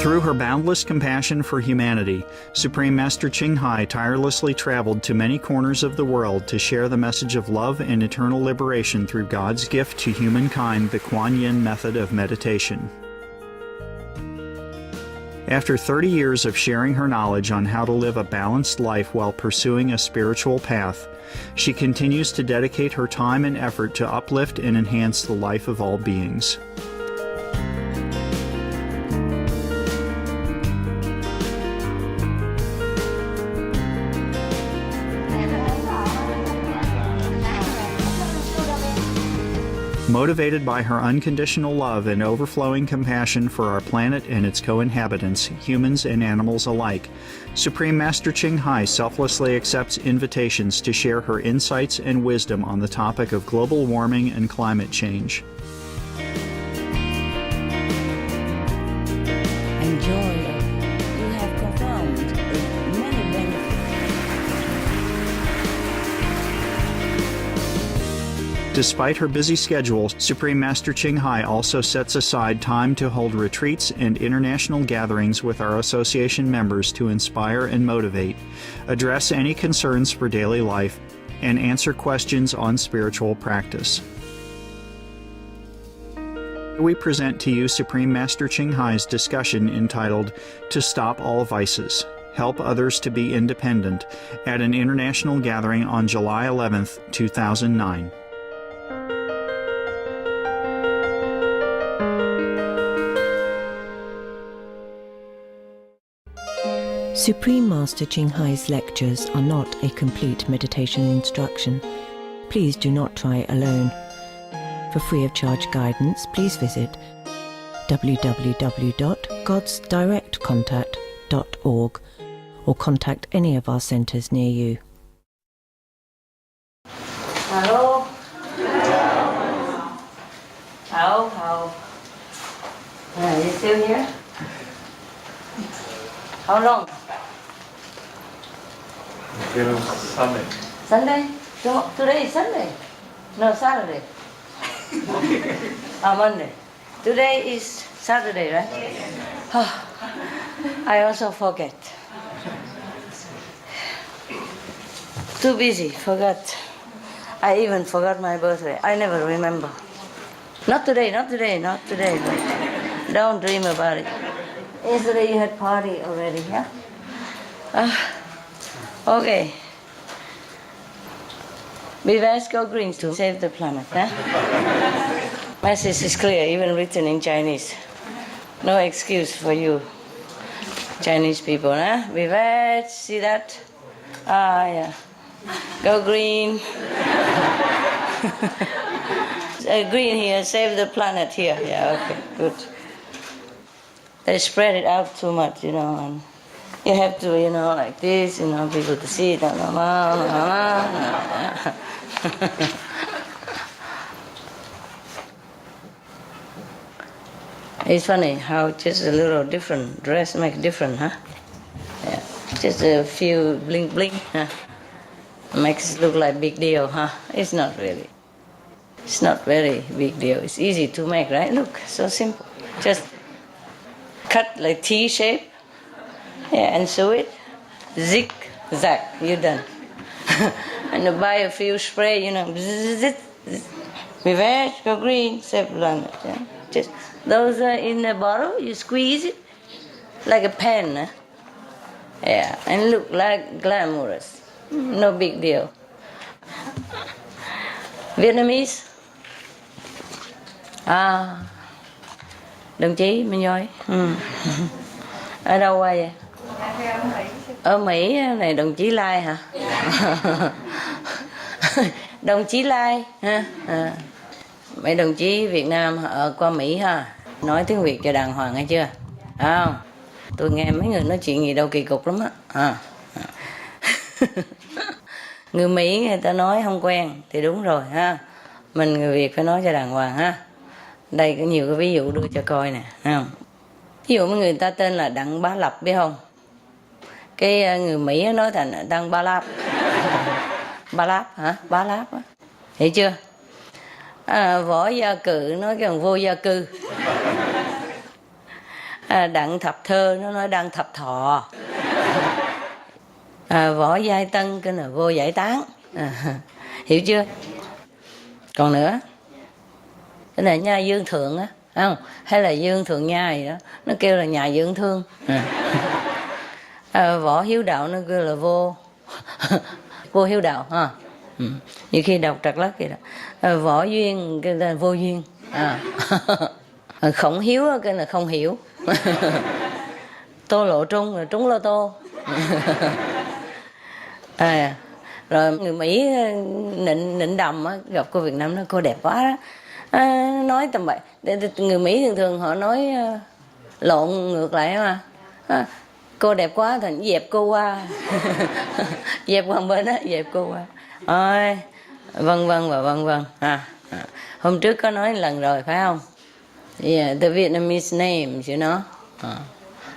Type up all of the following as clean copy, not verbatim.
Through her boundless compassion for humanity, Supreme Master Ching Hai tirelessly traveled to many corners of the world to share the message of love and eternal liberation through God's gift to humankind, the Kuan Yin method of meditation. After 30 years of sharing her knowledge on how to live a balanced life while pursuing a spiritual path, she continues to dedicate her time and effort to uplift and enhance the life of all beings. Motivated by her unconditional love and overflowing compassion for our planet and its co-inhabitants, humans and animals alike, Supreme Master Ching Hai selflessly accepts invitations to share her insights and wisdom on the topic of global warming and climate change. Enjoy. You have profound many benefits. Despite her busy schedule, Supreme Master Ching Hai also sets aside time to hold retreats and international gatherings with our association members to inspire and motivate, address any concerns for daily life, and answer questions on spiritual practice. We present to you Supreme Master Ching Hai's discussion entitled, "To Stop All Vices, Help Others to Be Independent," at an international gathering on July 11, 2009. Supreme Master Ching Hai's lectures are not a complete meditation instruction. Please do not try alone. For free of charge guidance, please visit www.godsdirectcontact.org or contact any of our centers near you. Hello? How? Are you still here? How long? Till Sunday. Sunday? Today is Sunday? No, Saturday. Monday. Today is Saturday, right? Oh, I also forget. Too busy, forgot. I even forgot my birthday. I never remember. Not today. Don't dream about it. Yesterday you had party already, yeah? Okay. Let's go green to save the planet, huh? Message is clear, even written in Chinese. No excuse for you Chinese people, huh? Vivat, see that? Yeah. Go green. Green here, save the planet here. Yeah, okay, good. They spread it out too much, and you have to, like this, people to see it. It's funny how just a little different dress makes different, huh? Yeah. Just a few bling, huh? Makes it look like big deal, huh? It's not really. It's not very big deal. It's easy to make, right? Look, so simple. Just cut like T shape, and sew it, zig-zag, you're done. And you buy a few spray, Vivat, go green, save planet. Yeah? Just those are in a bottle, you squeeze it like a pen, huh? Yeah, and look like glamorous. No big deal. Vietnamese. Đồng chí Minh Nhoi. Ở đâu qua vậy? Ở Mỹ này đồng chí Lai hả? Đồng chí Lai ha. Mấy đồng chí Việt Nam ở qua Mỹ ha. Nói tiếng Việt cho đàng hoàng nghe chưa? Không? Tôi nghe mấy người nói chuyện gì đâu kỳ cục lắm á. Người Mỹ người ta nói không quen thì đúng rồi ha. Mình người Việt phải nói cho đàng hoàng ha. Đây có nhiều cái ví dụ đưa cho coi nè, thấy không? Ví dụ người ta tên là Đặng Bá Lập biết không? Cái người Mỹ nói thành Đặng Bá Láp. Bá Láp hả? Bá Láp á. Hiểu chưa? Võ Gia Cự nói cái thằng vô gia cư. Đặng Thập Thơ nó nói Đặng Thập Thọ. Võ Giai Tân cái là vô giải tán. Hiểu chưa? Còn nữa, cái này nha Dương Thượng á, không? Hay là Dương Thượng Nha gì đó, nó kêu là nhà Dương Thương. Võ Hiếu Đạo nó kêu là vô Hiếu Đạo ha. Nhiều khi đọc trật lất vậy đó. Võ Duyên cái là vô duyên. Khổng Hiếu cái là không hiểu. Tô Lộ Trung là trúng lô tô. Rồi người Mỹ nịnh đầm á, gặp cô Việt Nam nó cô đẹp quá đó. Nói tầm bậy. Người Mỹ thường thường họ nói lộn ngược lại mà. Cô đẹp quá thành dẹp cô qua. Dẹp qua bên á, dẹp cô qua. Ôi, vân vân và vân vân. Hôm trước có nói lần rồi phải không? Yeah, the Vietnamese names, you know.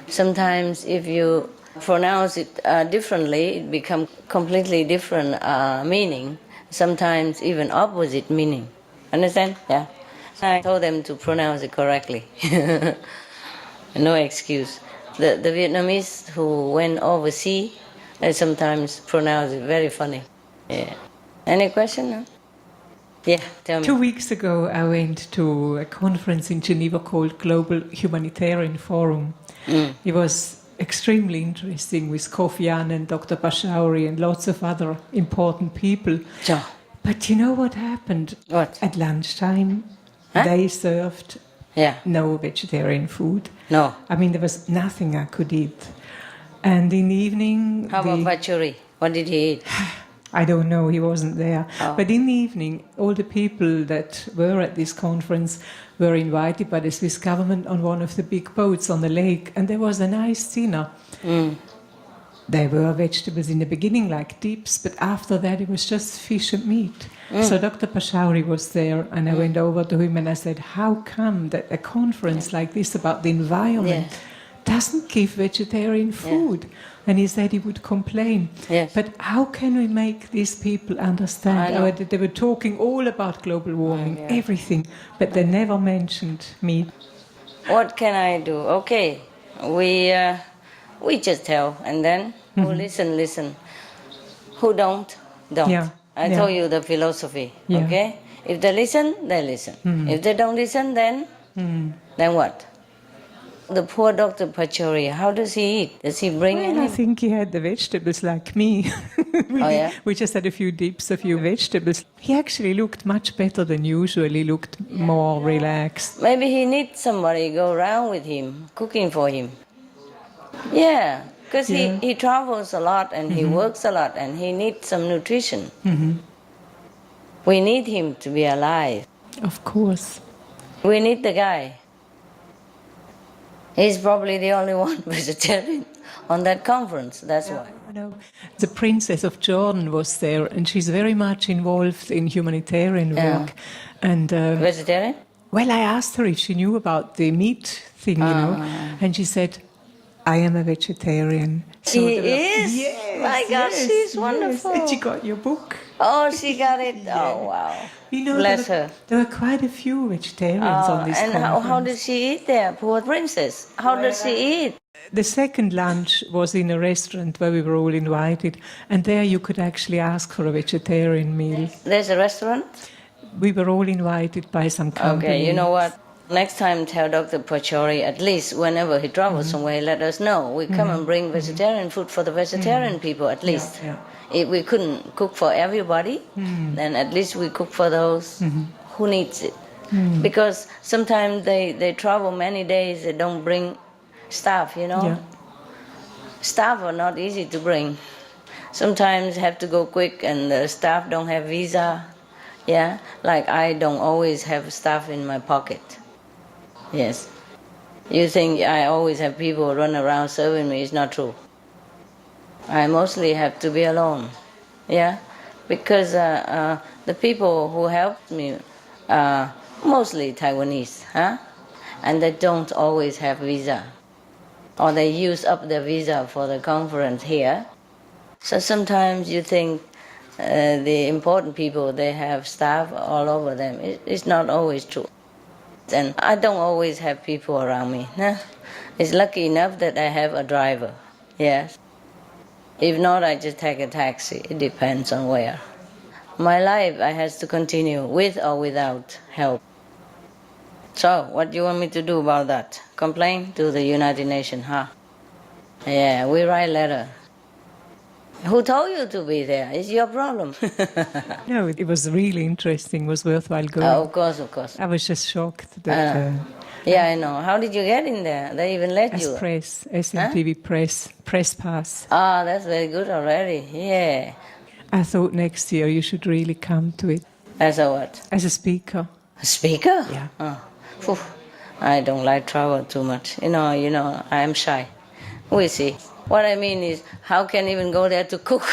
Sometimes if you pronounce it differently, it becomes completely different meaning. Sometimes even opposite meaning. Understand? Yeah. I told them to pronounce it correctly. No excuse. The Vietnamese who went overseas, they sometimes pronounce it very funny. Yeah. Any question? No? Yeah, tell me. 2 weeks ago, I went to a conference in Geneva called Global Humanitarian Forum. It was extremely interesting with Kofi Annan and Dr. Bashauri and lots of other important people. Sure. But you know what happened? What? At lunchtime, they served no vegetarian food. No. I mean, there was nothing I could eat. And in the evening... How about Pachuri? What did he eat? I don't know, he wasn't there. Oh. But in the evening, all the people that were at this conference were invited by the Swiss government on one of the big boats on the lake, and there was a nice dinner. There were vegetables in the beginning, like dips, but after that it was just fish and meat. So Dr. Pashauri was there, and I went over to him and I said, how come that a conference like this about the environment doesn't give vegetarian food? And he said he would complain. Yes. But how can we make these people understand? They were talking all about global warming, everything, but they never mentioned meat. What can I do? Okay, we just tell, and then who listen. Who don't. Yeah. I told you the philosophy. Yeah. Okay, if they listen, they listen. If they don't listen, then what? The poor Dr. Pachori, how does he eat? Does he bring Well, any? I think he had the vegetables like me. We just had a few dips, a few vegetables. He actually looked much better than usual. He looked more relaxed. Maybe he needs somebody go around with him, cooking for him. Yeah, because he travels a lot and he works a lot and he needs some nutrition. We need him to be alive. Of course. We need the guy. He's probably the only one vegetarian on that conference, that's why. The Princess of Jordan was there, and she's very much involved in humanitarian work. And Vegetarian? well, I asked her if she knew about the meat thing, you know, and she said, I am a vegetarian. So She is? Yes, My gosh, she's wonderful. And she got your book. Oh, she got it? Oh, wow. You know, Bless her. There were quite a few vegetarians on this And conference. how did she eat there, poor princess? How does she eat? The second lunch was in a restaurant where we were all invited, and there you could actually ask for a vegetarian meal. There's a restaurant? We were all invited by some company. Okay, you know what? Next time tell Dr. Pachori, at least whenever he travels somewhere, let us know. We come and bring vegetarian food for the vegetarian people, at least. Yeah. If we couldn't cook for everybody, then at least we cook for those who needs it. Because sometimes they travel many days, they don't bring staff, you know. Yeah. Staff are not easy to bring. Sometimes have to go quick and the staff don't have visa. Yeah, like I don't always have staff in my pocket. Yes. You think I always have people run around serving me, it's not true. I mostly have to be alone. Yeah, because the people who helped me are mostly Taiwanese, and they don't always have visa. Or they use up their visa for the conference here. So sometimes you think the important people, they have staff all over them. It's not always true. And I don't always have people around me. Nah. It's lucky enough that I have a driver. Yes. If not, I just take a taxi. It depends on where. My life, I has to continue with or without help. So, what do you want me to do about that? Complain to the United Nations, huh? Yeah, we write letter. Who told you to be there? It's your problem. No, it was really interesting. It was worthwhile going. Of course, of course. I was just shocked that Yeah, I know. How did you get in there? They even let as you? press, SMTV press pass. Ah, that's very good already. Yeah. I thought next year you should really come to it As a what? as a speaker. A speaker? Yeah. Oh. Phew. I don't like travel too much. You know, I am shy. We see. What I mean is, how can even go there to cook?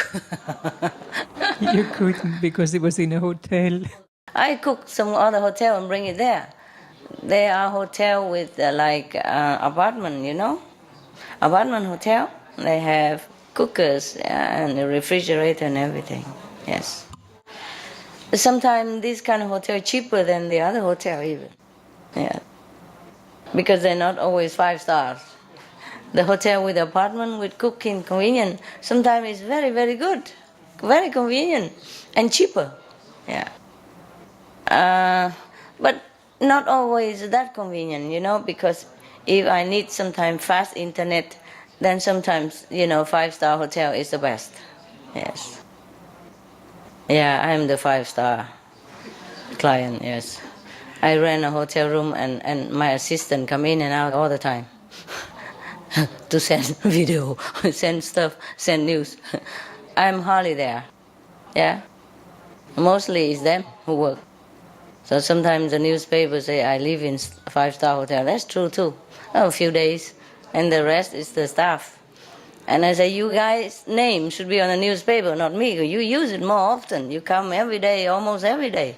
You couldn't because it was in a hotel. I cook some other hotel and bring it there. They are hotel with apartment, you know? Apartment hotel. They have cookers and a refrigerator and everything. Yes. Sometimes this kind of hotel cheaper than the other hotel even. Yeah. Because they're not always 5 stars. The hotel with apartment with cooking convenient sometimes is very, very good. Very convenient and cheaper. Yeah. But not always that convenient, you know, because if I need sometimes fast internet, then sometimes, 5-star hotel is the best. Yes. Yeah, I'm the 5-star client, yes. I rent a hotel room and my assistant come in and out all the time to send video, send stuff, send news. I'm hardly there. Yeah. Mostly it's them who work. So sometimes the newspaper say I live in 5-star hotel. That's true too. A few days, and the rest is the staff. And I say, you guys' name should be on the newspaper, not me. You use it more often. You come every day, almost every day.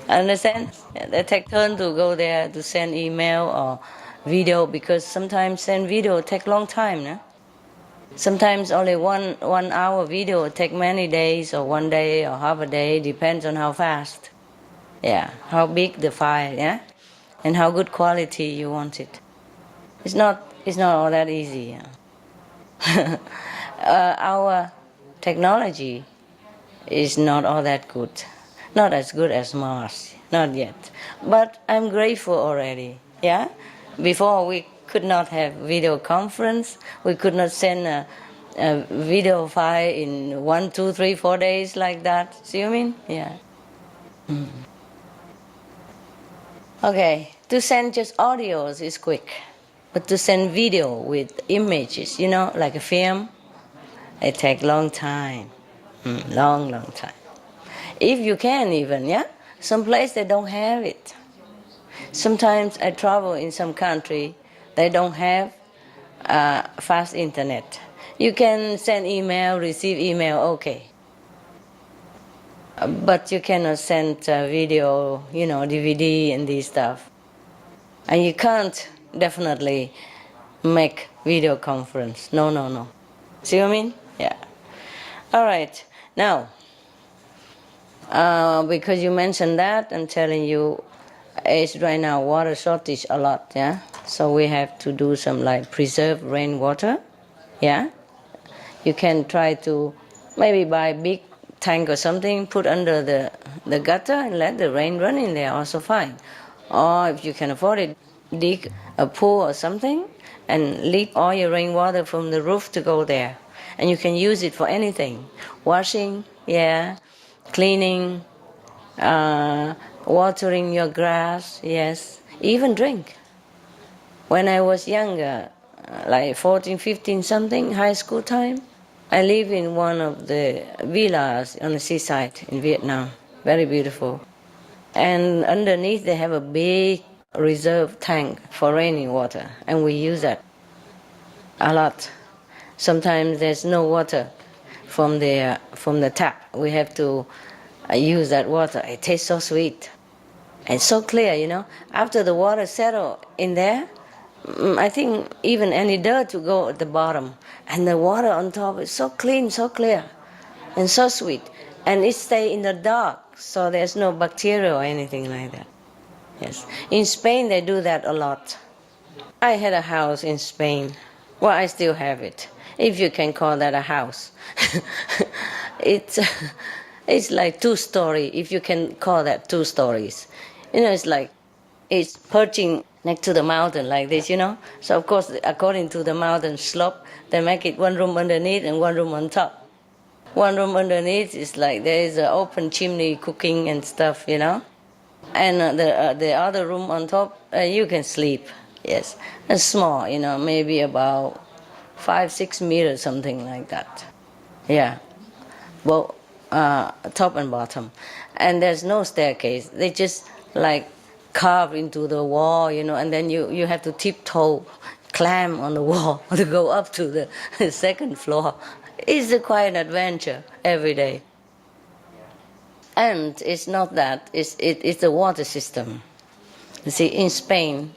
Understand? They take turn to go there to send email or video, because sometimes send video take long time. No? Sometimes only one hour video take many days, or 1 day or half a day, depends on how fast. Yeah, how big the file, yeah, and how good quality you want it. It's not all that easy. Yeah? Our technology is not all that good, not as good as Mars, not yet. But I'm grateful already. Yeah, before we could not have video conference. We could not send a video file in 1, 2, 3, 4 days like that. See what I mean? Yeah. Mm. Okay, to send just audios is quick. But to send video with images, like a film, it takes long time. Long time. If you can even, yeah? Some place they don't have it. Sometimes I travel in some country, they don't have fast internet. You can send email, receive email, okay. But you cannot send video, DVD and these stuff. And you can't definitely make video conference. No. See what I mean? Yeah. All right. Now, because you mentioned that, I'm telling you, it's right now water shortage a lot, yeah? So we have to do some preserve rainwater, yeah? You can try to maybe buy big tank or something, put under the gutter and let the rain run in there, also fine. Or if you can afford it, dig a pool or something and leak all your rainwater from the roof to go there. And you can use it for anything. Washing, yeah, cleaning, watering your grass, yes, even drink. When I was younger, 14, 15 something, high school time, I lived in one of the villas on the seaside in Vietnam, very beautiful. And underneath they have a big reserve tank for raining water, and we use that a lot. Sometimes there's no water from the tap. We have to use that water. It tastes so sweet. It's so clear, After the water settles in there, I think even any dirt will go at the bottom. And the water on top is so clean, so clear, and so sweet. And it stays in the dark so there's no bacteria or anything like that. Yes. In Spain, they do that a lot. I had a house in Spain. Well, I still have it, if you can call that a house. It's like 2-story, if you can call that 2 stories. It's like it's perching next to the mountain like this, So, of course, according to the mountain slope, they make it one room underneath and one room on top. One room underneath is like there is an open chimney cooking and stuff, And the other room on top, you can sleep, yes. It's small, maybe about 5-6 meters, something like that. Yeah, well, top and bottom. And there's no staircase. They just like carve into the wall, and then you have to tiptoe, climb on the wall to go up to the second floor. It's quite an adventure every day. And it's not that, it's the water system. You see, in Spain,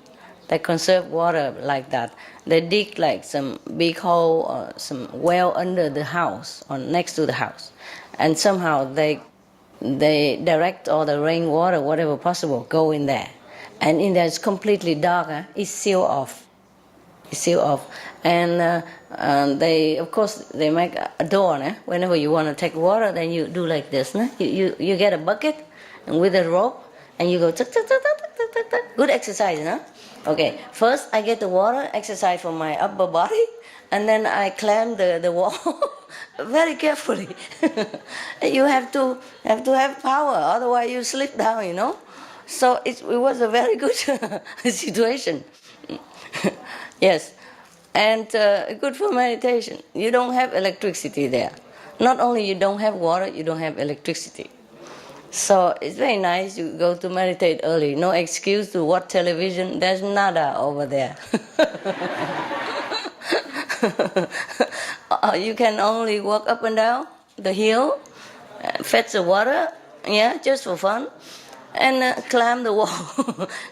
they conserve water like that. They dig like some big hole or some well under the house or next to the house. And somehow they direct all the rainwater, whatever possible, go in there. And in there it's completely dark, it's sealed off. It's sealed off. And they, of course, they make a door. Whenever you want to take water, then you do like this. You get a bucket and with a rope, and you go tuck, tuck, tuck, tuck, tuck, tuck, tuck. Good exercise, Okay, first I get the water, exercise for my upper body, and then I climb the wall very carefully. You have to have power, otherwise you slip down, So it was a very good situation. Yes. And good for meditation. You don't have electricity there. Not only you don't have water, you don't have electricity. So it's very nice. You go to meditate early. No excuse to watch television. There's nada over there. You can only walk up and down the hill, fetch the water, just for fun, and climb the wall.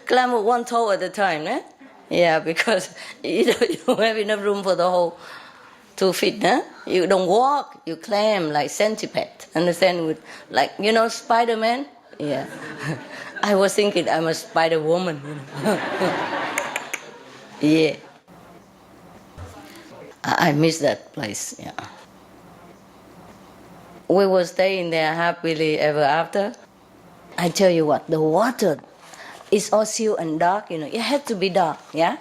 Climb with one toe at a time, Yeah, because you don't have enough room for the whole 2 feet, You don't walk, you climb like centipede. Understand? With like, Spider-Man? Yeah. I was thinking I'm a Spider-Woman, Yeah. I miss that place, yeah. We were staying there happily ever after. I tell you what, the water is all sealed and dark, It had to be dark, yeah?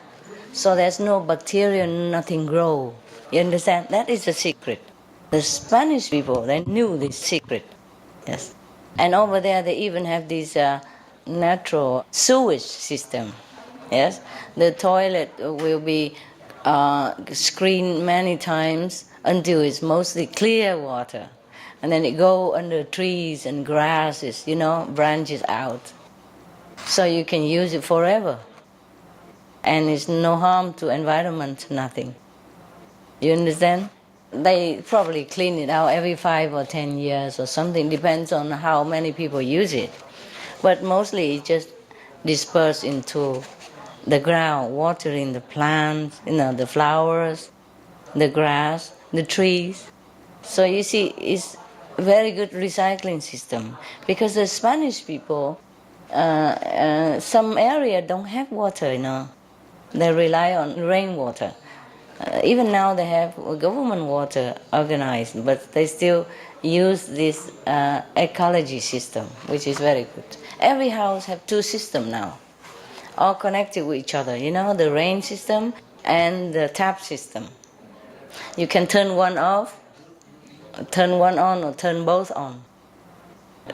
So there's no bacteria, nothing grow. You understand? That is the secret. The Spanish people, they knew this secret. Yes. And over there, they even have this natural sewage system. Yes. The toilet will be screened many times until it's mostly clear water. And then it go under trees and grasses, branches out. So you can use it forever. And it's no harm to environment, nothing. You understand? They probably clean it out every 5 or 10 years or something, depends on how many people use it. But mostly it just disperses into the ground, watering the plants, the flowers, the grass, the trees. So you see, it's a very good recycling system. Because the Spanish people, some area don't have water, They rely on rainwater. Even now they have government water organized, but they still use this ecology system, which is very good. Every house have 2 systems now, all connected with each other. The rain system and the tap system. You can turn one off, turn one on, or turn both on.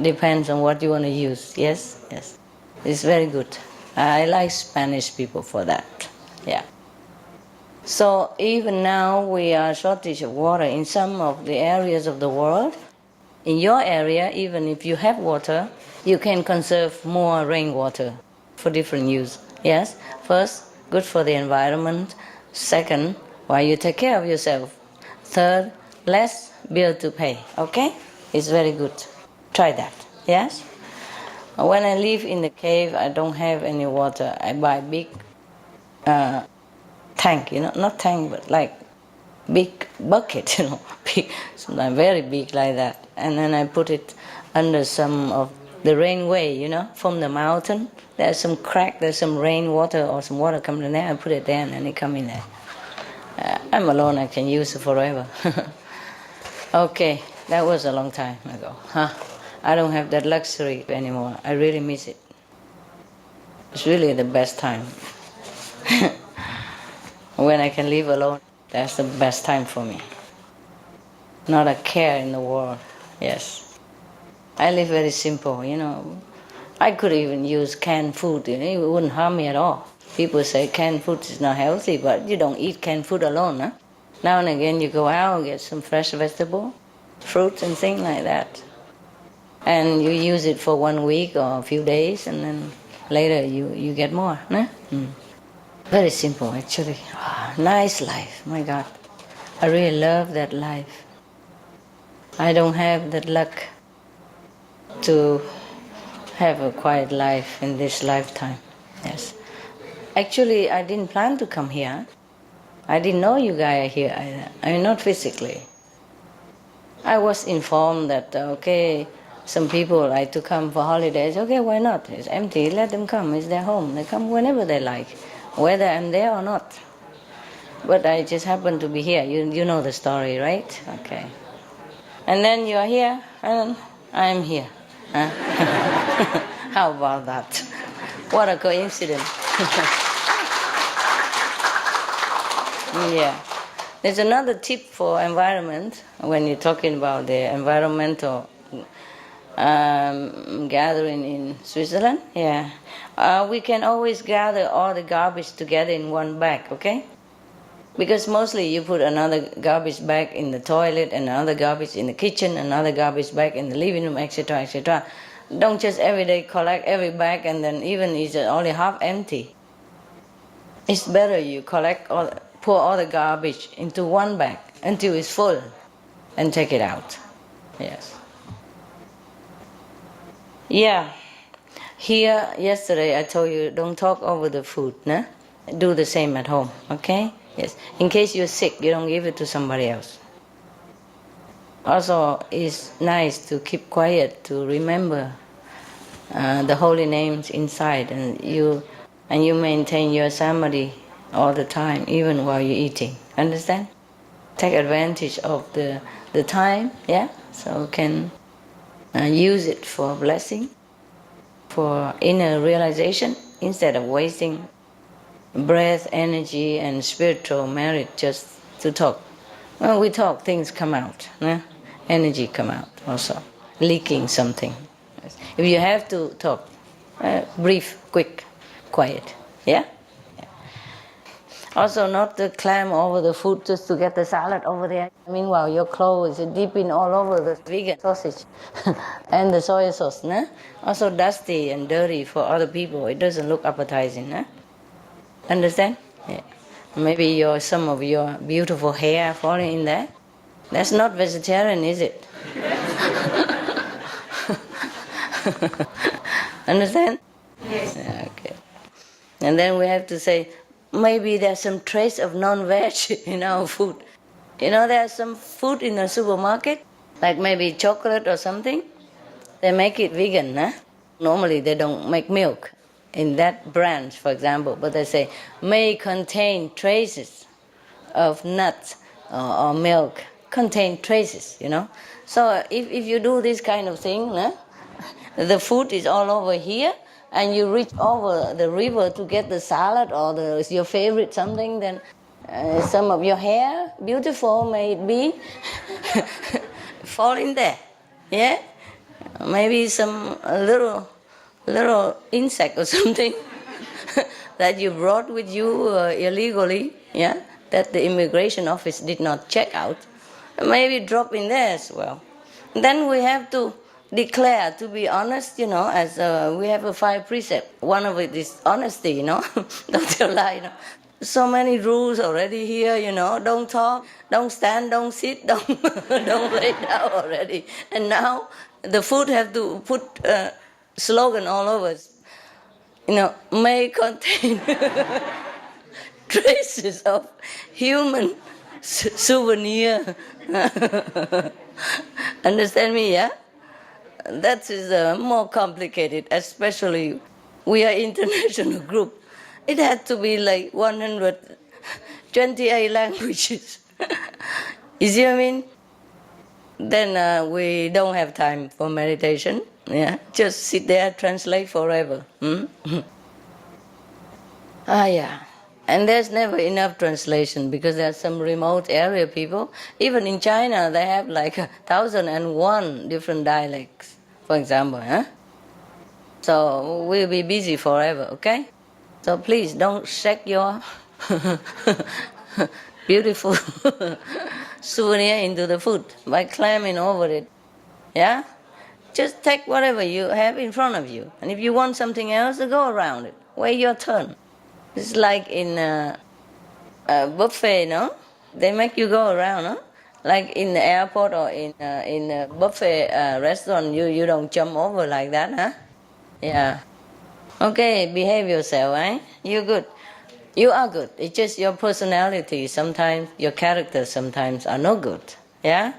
Depends on what you want to use. Yes. It's very good. I like Spanish people for that. Yeah. So even now we are shortage of water in some of the areas of the world. In your area, even if you have water, you can conserve more rainwater for different use. Yes. First, good for the environment. Second, while you take care of yourself. Third, less bill to pay. Okay? It's very good. Try that. Yes. When I live in the cave, I don't have any water. I buy big tank, not tank, but like big bucket, big, sometimes very big like that. And then I put it under some of the rainway, from the mountain. There's some crack, there's some rain water or some water coming in there. I put it there and then it come in there. I'm alone, I can use it forever. Okay, that was a long time ago. I don't have that luxury anymore. I really miss it. It's really the best time. When I can live alone, that's the best time for me. Not a care in the world, yes. I live very simple, I could even use canned food, it wouldn't harm me at all. People say canned food is not healthy, but you don't eat canned food alone, huh? Now and again you go out and get some fresh vegetable, fruits and things like that. And you use it for 1 week or a few days, and then later you get more, huh? Very simple, actually. Nice life, my God. I really love that life. I don't have that luck to have a quiet life in this lifetime, yes. Actually, I didn't plan to come here. I didn't know you guys are here either. I mean, not physically. I was informed that, some people like to come for holidays. Okay, why not? It's empty, let them come. It's their home. They come whenever they like, whether I'm there or not. But I just happen to be here. You know the story, right? Okay. And then you're here, and I'm here. Huh? How about that? What a coincidence. Yeah. There's another tip for environment when you're talking about the environmental gathering in Switzerland. Yeah. We can always gather all the garbage together in one bag, okay? Because mostly you put another garbage bag in the toilet, and another garbage in the kitchen, another garbage bag in the living room, etc., etc. Don't just every day collect every bag and then even it's only half empty. It's better you pour all the garbage into one bag until it's full and take it out. Yes. Yeah. Here, yesterday I told you don't talk over the food, nah? Do the same at home, okay? Yes. In case you're sick, you don't give it to somebody else. Also, it's nice to keep quiet, to remember the holy names inside, and you maintain your samadhi all the time, even while you're eating. Understand? Take advantage of the time, yeah? So can use it for blessing, for inner realization, instead of wasting breath, energy, and spiritual merit just to talk. When we talk, things come out. Energy come out also. Leaking something. If you have to talk, brief, quick, quiet. Yeah? Also, not to climb over the food just to get the salad over there. Meanwhile, your clothes are dipping all over the vegan sausage and the soy sauce. Also dusty and dirty for other people. It doesn't look appetizing. Understand? Yeah. Maybe some of your beautiful hair falling in there. That's not vegetarian, is it? Understand? Yes. Okay. And then we have to say, maybe there's some trace of non-veg in our food. There's some food in the supermarket, like maybe chocolate or something. They make it vegan, Normally they don't make milk in that brand, for example, but they say, may contain traces of nuts or milk, contain traces, So if you do this kind of thing, the food is all over here, and you reach over the river to get the salad or your favorite something, then some of your hair, beautiful may it be, fall in there. Yeah? Maybe some little insect or something that you brought with you illegally, yeah, that the immigration office did not check out, maybe drop in there as well. Then we have to declare, to be honest, as we have a 5 precepts. One of it is honesty, don't tell lie, So many rules already here, don't talk, don't stand, don't sit, don't lay down already. And now the food have to put slogan all over. May contain traces of human souvenir. Understand me, yeah? that is more complicated, especially we are international group. It had to be like 128 languages. You see what I mean? Then we don't have time for meditation. Yeah, just sit there, translate forever. Yeah. And there's never enough translation because there's some remote area people. Even in China, they have like 1,001 different dialects, for example. So we'll be busy forever, okay? So please don't shake your beautiful souvenir into the food by climbing over it. Yeah? Just take whatever you have in front of you. And if you want something else, go around it. Wait your turn. It's like in a buffet, no? They make you go around, no? Like in the airport or in a buffet restaurant, you don't jump over like that, huh? Yeah. Okay, behave yourself, eh? You're good. You are good. It's just your personality. Sometimes your character sometimes are no good, yeah?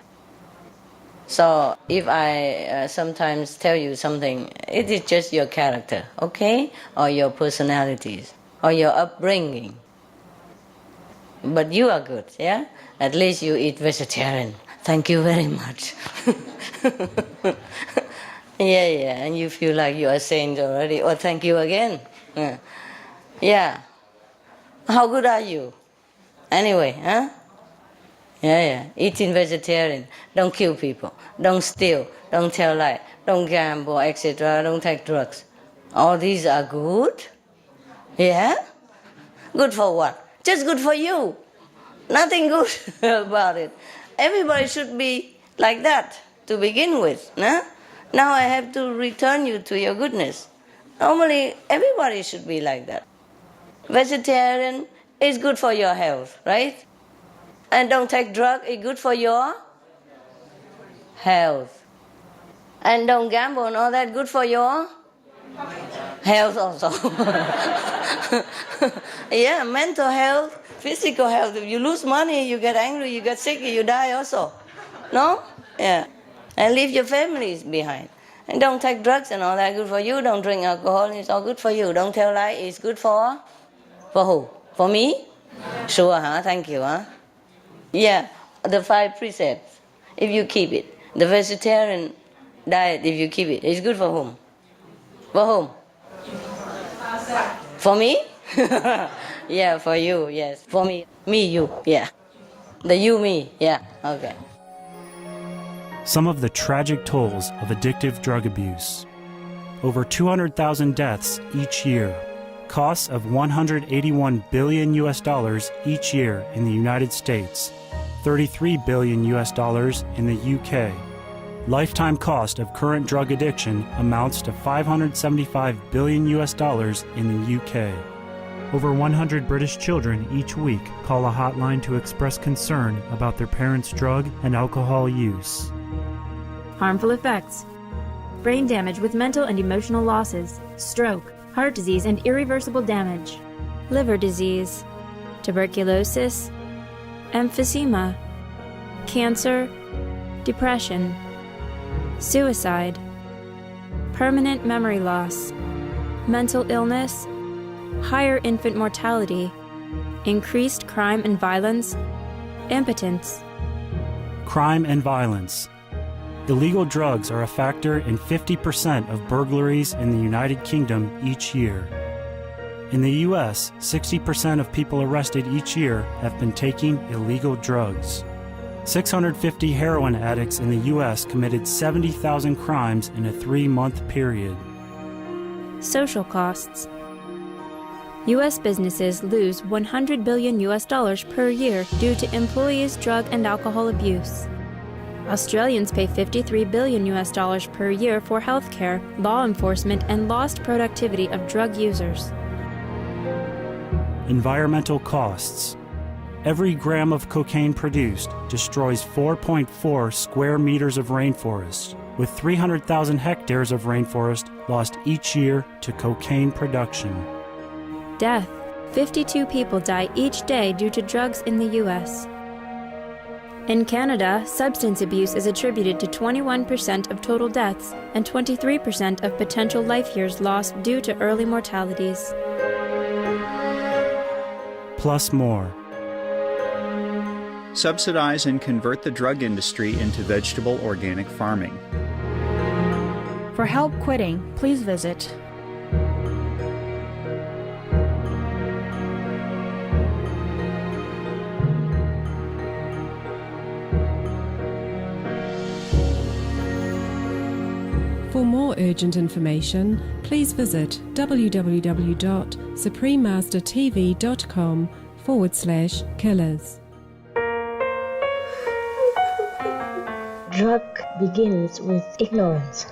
So if I sometimes tell you something, it is just your character, okay? Or your personalities. Or your upbringing. But you are good, yeah? At least you eat vegetarian. Thank you very much. Yeah, and you feel like you are saint already. Oh, thank you again. Yeah. How good are you? Anyway, huh? Yeah. Eating vegetarian. Don't kill people. Don't steal. Don't tell lies. Don't gamble, etc. Don't take drugs. All these are good. Yeah? Good for what? Just good for you. Nothing good about it. Everybody should be like that to begin with. Nah? Now I have to return you to your goodness. Normally, everybody should be like that. Vegetarian is good for your health, right? And don't take drugs, it's good for your health. And don't gamble and all that, good for your health also. Yeah, mental health, physical health. If you lose money, you get angry, you get sick, you die also. No? Yeah. And leave your families behind. And don't take drugs and all that, good for you. Don't drink alcohol, it's all good for you. Don't tell lies, it's good for who? For me? Yeah. Sure, huh? Thank you, huh? Yeah, the 5 precepts, if you keep it. The vegetarian diet, if you keep it, it's good for whom? For whom? For me? Yeah, for you, yes. For me, you, yeah. The you, me, yeah, okay. Some of the tragic tolls of addictive drug abuse. Over 200,000 deaths each year. Costs of $181 billion each year in the United States. $33 billion in the UK. Lifetime cost of current drug addiction amounts to $575 billion in the UK. Over 100 British children each week call a hotline to express concern about their parents' drug and alcohol use. Harmful effects: brain damage with mental and emotional losses, stroke, heart disease and irreversible damage, liver disease, tuberculosis, emphysema, cancer, depression, suicide, permanent memory loss, mental illness, higher infant mortality, increased crime and violence, impotence. Crime and violence. Illegal drugs are a factor in 50% of burglaries in the United Kingdom each year. In the U.S., 60% of people arrested each year have been taking illegal drugs. 650 heroin addicts in the U.S. committed 70,000 crimes in a 3-month period. Social costs. U.S. businesses lose $100 billion per year due to employees' drug and alcohol abuse. Australians pay $53 billion per year for healthcare, law enforcement, and lost productivity of drug users. Environmental costs. Every gram of cocaine produced destroys 4.4 square meters of rainforest, with 300,000 hectares of rainforest lost each year to cocaine production. Death. 52 people die each day due to drugs in the U.S. In Canada, substance abuse is attributed to 21% of total deaths and 23% of potential life years lost due to early mortalities. Plus more. Subsidize and convert the drug industry into vegetable organic farming. For help quitting, please visit For more urgent information, please visit www.suprememastertv.com/killers. Drug begins with ignorance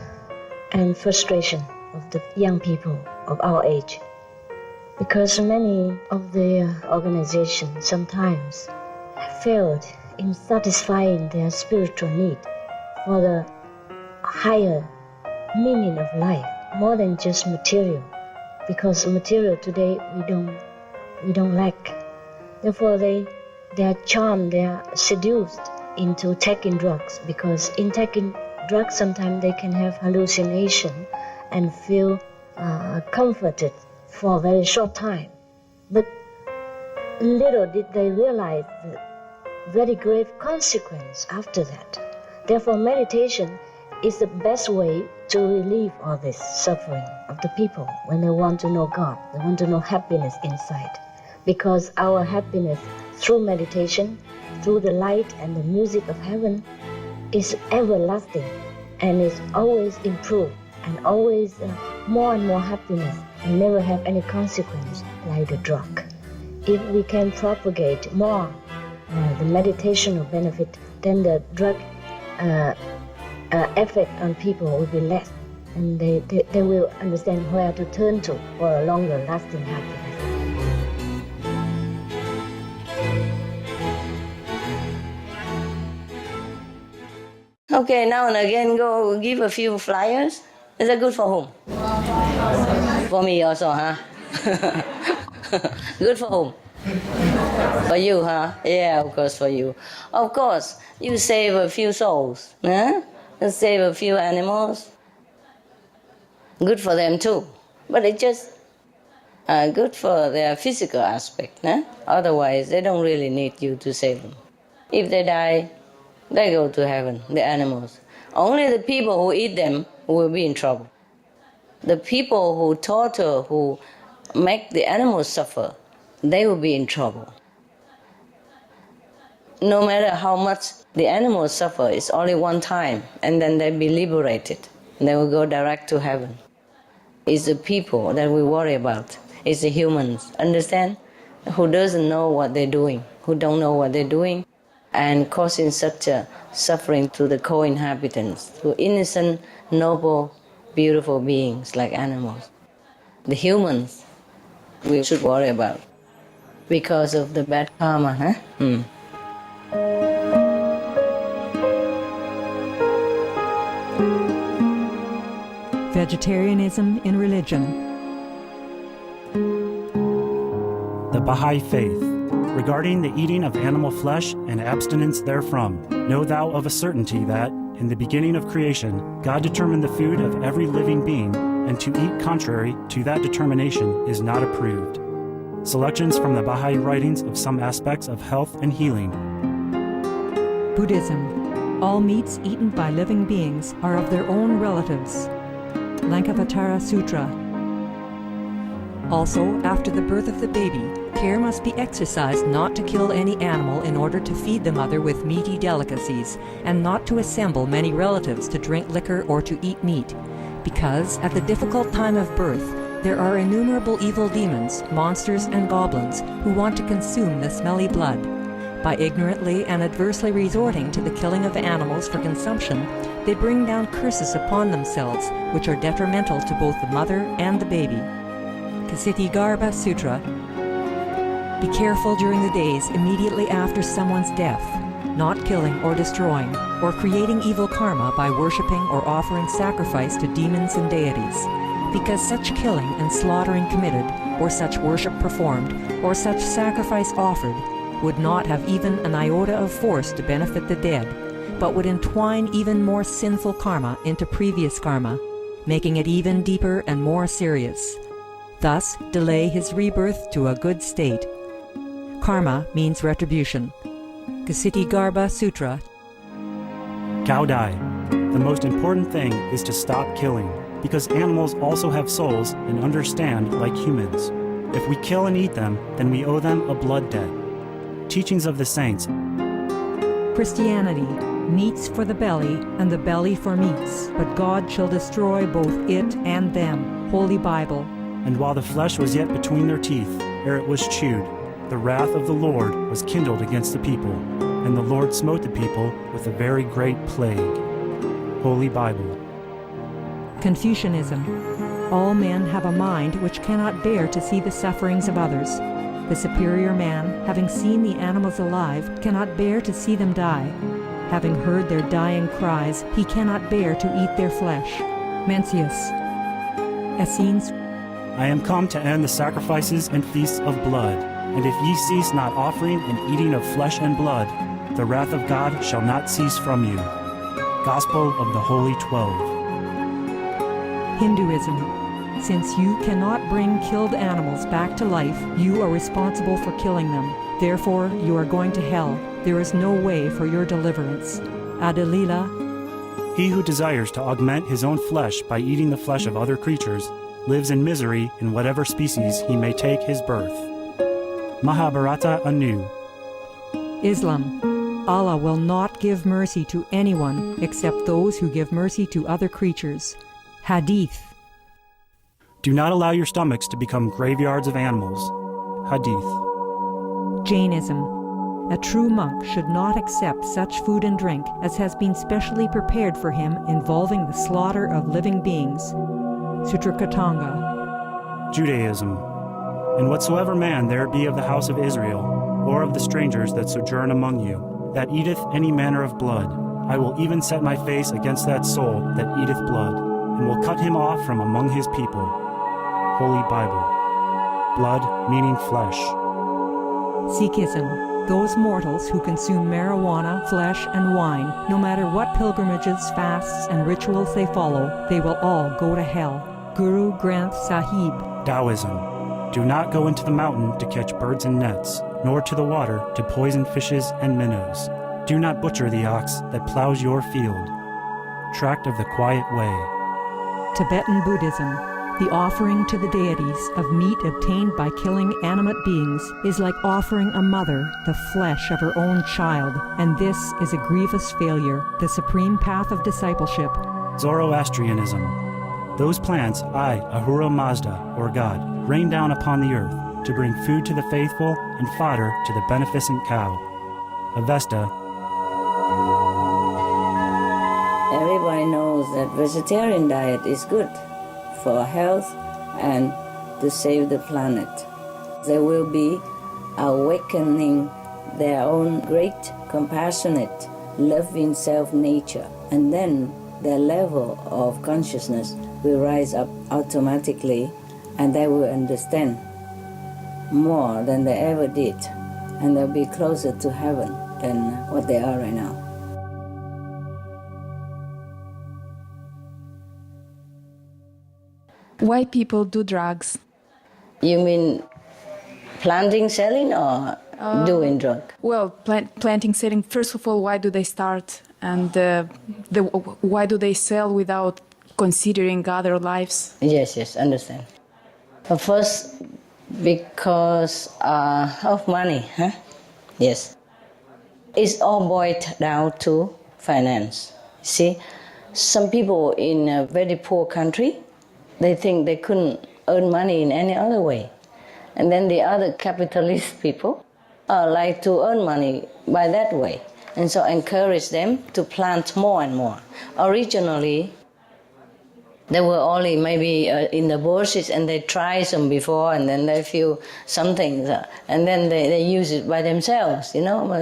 and frustration of the young people of our age, because many of the organizations sometimes have failed in satisfying their spiritual need for the higher meaning of life, more than just material, because material today we don't lack. Therefore they are charmed, they are seduced into taking drugs, because in taking drugs sometimes they can have hallucination and feel comforted for a very short time. But little did they realize the very grave consequence after that. Therefore meditation is the best way to relieve all this suffering of the people when they want to know God, they want to know happiness inside. Because our happiness through meditation, through the light and the music of heaven, is everlasting and is always improved and always more and more happiness and never have any consequence like the drug. If we can propagate more the meditational benefit, then the drug effect on people will be less, and they will understand where to turn to for a longer lasting happiness. Okay, now and again go give a few flyers. Is that good for whom? For me also, huh? Good for whom? For you, huh? Yeah, of course for you. Of course, you save a few souls, huh? You save a few animals. Good for them too. But it's just good for their physical aspect, huh? Otherwise, they don't really need you to save them. If they die, they go to heaven, the animals. Only the people who eat them will be in trouble. The people who torture, who make the animals suffer, they will be in trouble. No matter how much the animals suffer, it's only one time, and then they'll be liberated. They will go direct to heaven. It's the people that we worry about. It's the humans, understand? Who doesn't know what they're doing, who don't know what they're doing, and causing such a suffering to the co-inhabitants, to innocent, noble, beautiful beings like animals. The humans we should worry about because of the bad karma, huh? Vegetarianism in religion. The Baha'i Faith. Regarding the eating of animal flesh and abstinence therefrom, know thou of a certainty that, in the beginning of creation, God determined the food of every living being, and to eat contrary to that determination is not approved. Selections from the Baha'i writings of some aspects of health and healing. Buddhism. All meats eaten by living beings are of their own relatives. Lankavatara Sutra. Also, after the birth of the baby, care must be exercised not to kill any animal in order to feed the mother with meaty delicacies, and not to assemble many relatives to drink liquor or to eat meat, because at the difficult time of birth, there are innumerable evil demons, monsters, and goblins who want to consume the smelly blood. By ignorantly and adversely resorting to the killing of animals for consumption, they bring down curses upon themselves, which are detrimental to both the mother and the baby. Ksittigarbha Sutra. Be careful during the days immediately after someone's death, not killing or destroying, or creating evil karma by worshipping or offering sacrifice to demons and deities, because such killing and slaughtering committed, or such worship performed, or such sacrifice offered, would not have even an iota of force to benefit the dead, but would entwine even more sinful karma into previous karma, making it even deeper and more serious. Thus, delay his rebirth to a good state. Karma means retribution. Kasiti Garbha Sutra. Gaudai. The most important thing is to stop killing, because animals also have souls and understand like humans. If we kill and eat them, then we owe them a blood debt. Teachings of the Saints. Christianity. Meats for the belly, and the belly for meats, but God shall destroy both it and them. Holy Bible. And while the flesh was yet between their teeth, ere it was chewed, the wrath of the Lord was kindled against the people, and the Lord smote the people with a very great plague. Holy Bible. Confucianism. All men have a mind which cannot bear to see the sufferings of others. The superior man, having seen the animals alive, cannot bear to see them die. Having heard their dying cries, he cannot bear to eat their flesh. Mencius. Essenes. I am come to end the sacrifices and feasts of blood, and if ye cease not offering and eating of flesh and blood, the wrath of God shall not cease from you. Gospel of the Holy 12. Hinduism. Since you cannot bring killed animals back to life, you are responsible for killing them. Therefore, you are going to hell. There is no way for your deliverance. Adalila. He who desires to augment his own flesh by eating the flesh of other creatures lives in misery in whatever species he may take his birth. Mahabharata anew. Islam. Allah will not give mercy to anyone except those who give mercy to other creatures. Hadith. Do not allow your stomachs to become graveyards of animals. Hadith. Jainism. A true monk should not accept such food and drink as has been specially prepared for him involving the slaughter of living beings. Sutrakatanga. Judaism. And whatsoever man there be of the house of Israel, or of the strangers that sojourn among you, that eateth any manner of blood, I will even set my face against that soul that eateth blood, and will cut him off from among his people. Holy Bible. Blood meaning flesh. Sikhism. Those mortals who consume marijuana, flesh, and wine, no matter what pilgrimages, fasts, and rituals they follow, they will all go to hell. Guru Granth Sahib. Taoism. Do not go into the mountain to catch birds and nets, nor to the water to poison fishes and minnows. Do not butcher the ox that plows your field. Tract of the Quiet Way. Tibetan Buddhism. The offering to the deities of meat obtained by killing animate beings is like offering a mother the flesh of her own child, and this is a grievous failure, the supreme path of discipleship. Zoroastrianism. Those plants I, Ahura Mazda, or God, rain down upon the earth to bring food to the faithful and fodder to the beneficent cow. Avesta. Everybody knows that vegetarian diet is good for health and to save the planet. They will be awakening their own great, compassionate, loving self-nature, and then their level of consciousness will rise up automatically, and they will understand more than they ever did, and they'll be closer to heaven than what they are right now. Why people do drugs? You mean planting, selling, or doing drug? Well, planting, selling. First of all, why do they start, and why do they sell without considering other lives? Yes, understand. First, because of money, huh? Yes. It's all boiled down to finance. See, some people in a very poor country, they think they couldn't earn money in any other way. And then the other capitalist people like to earn money by that way. And so encourage them to plant more and more. Originally, they were only maybe in the bushes, and they try some before, and then they feel something, and then they use it by themselves,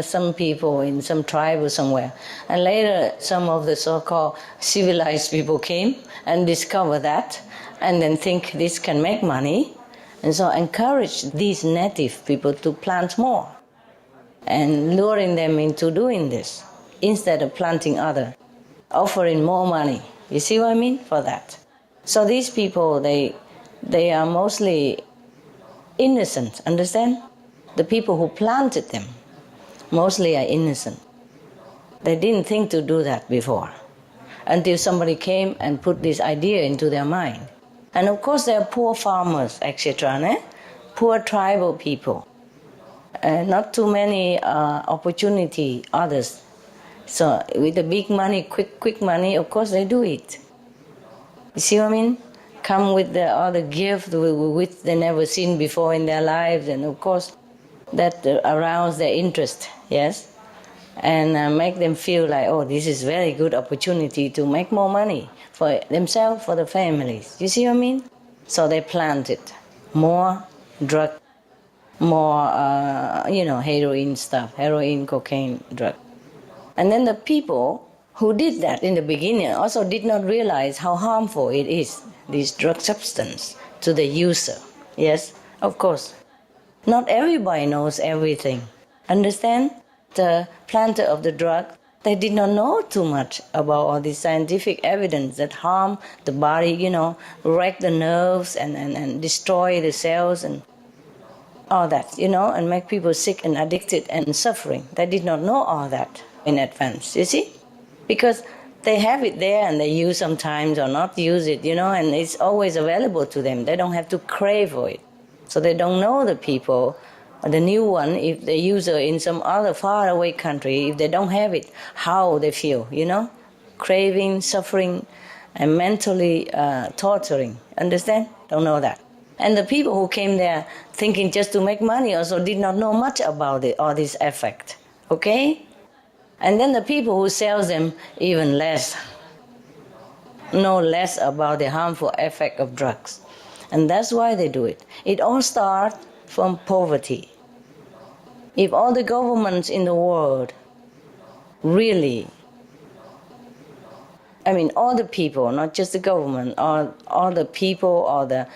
some people in some tribe or somewhere. And later, some of the so-called civilized people came and discovered that, and then think this can make money, and so encourage these native people to plant more. and luring them into doing this instead of planting other, offering more money. You see what I mean for that? So these people, they are mostly innocent, understand? The people who planted them mostly are innocent. They didn't think to do that before until somebody came and put this idea into their mind. And of course there are poor farmers, etc., poor tribal people. Not too many opportunity others. So with the big money, quick money, of course they do it. You see what I mean? Come with all the gift which they never seen before in their lives, and of course that arouse their interest, yes? And make them feel like, oh, this is very good opportunity to make more money for themselves, for the families. You see what I mean? So they planted more drug, more, heroin stuff, heroin, cocaine, drug. And then the people who did that in the beginning also did not realize how harmful it is, this drug substance, to the user. Yes, of course. Not everybody knows everything. Understand? The planter of the drug, they did not know too much about all this scientific evidence that harm the body, wreck the nerves and destroy the cells and all that, and make people sick and addicted and suffering. They did not know all that in advance, you see? Because they have it there and they use sometimes or not use it, and it's always available to them. They don't have to crave for it. So they don't know the people, the new one, if the user in some other faraway country, if they don't have it, how they feel, craving, suffering, and mentally torturing. Understand? Don't know that. And the people who came there thinking just to make money also did not know much about it, all this effect. Okay? And then the people who sell them even less, know less about the harmful effect of drugs. And that's why they do it. It all starts from poverty. If all the governments in the world really, all the people, not just the government, all the people or the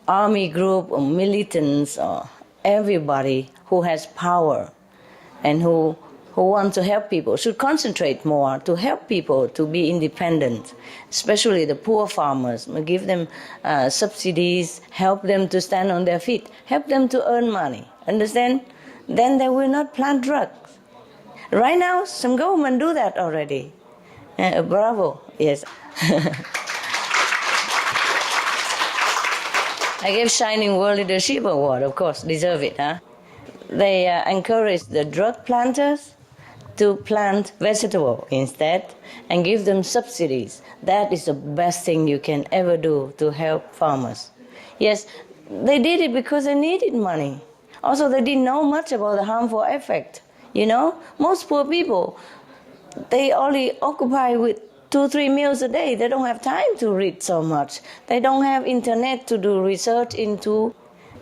army group or militants or everybody who has power and who want to help people should concentrate more to help people to be independent, especially the poor farmers. Give them subsidies, help them to stand on their feet, help them to earn money. Understand? Then they will not plant drugs. Right now, some government do that already. Bravo, yes. I gave Shining World Leadership Award, of course, deserve it, huh? They encourage the drug planters to plant vegetable instead and give them subsidies. That is the best thing you can ever do to help farmers. Yes, they did it because they needed money. Also, they didn't know much about the harmful effect. Most poor people, they only occupy with 2-3 meals a day. They don't have time to read so much. They don't have internet to do research into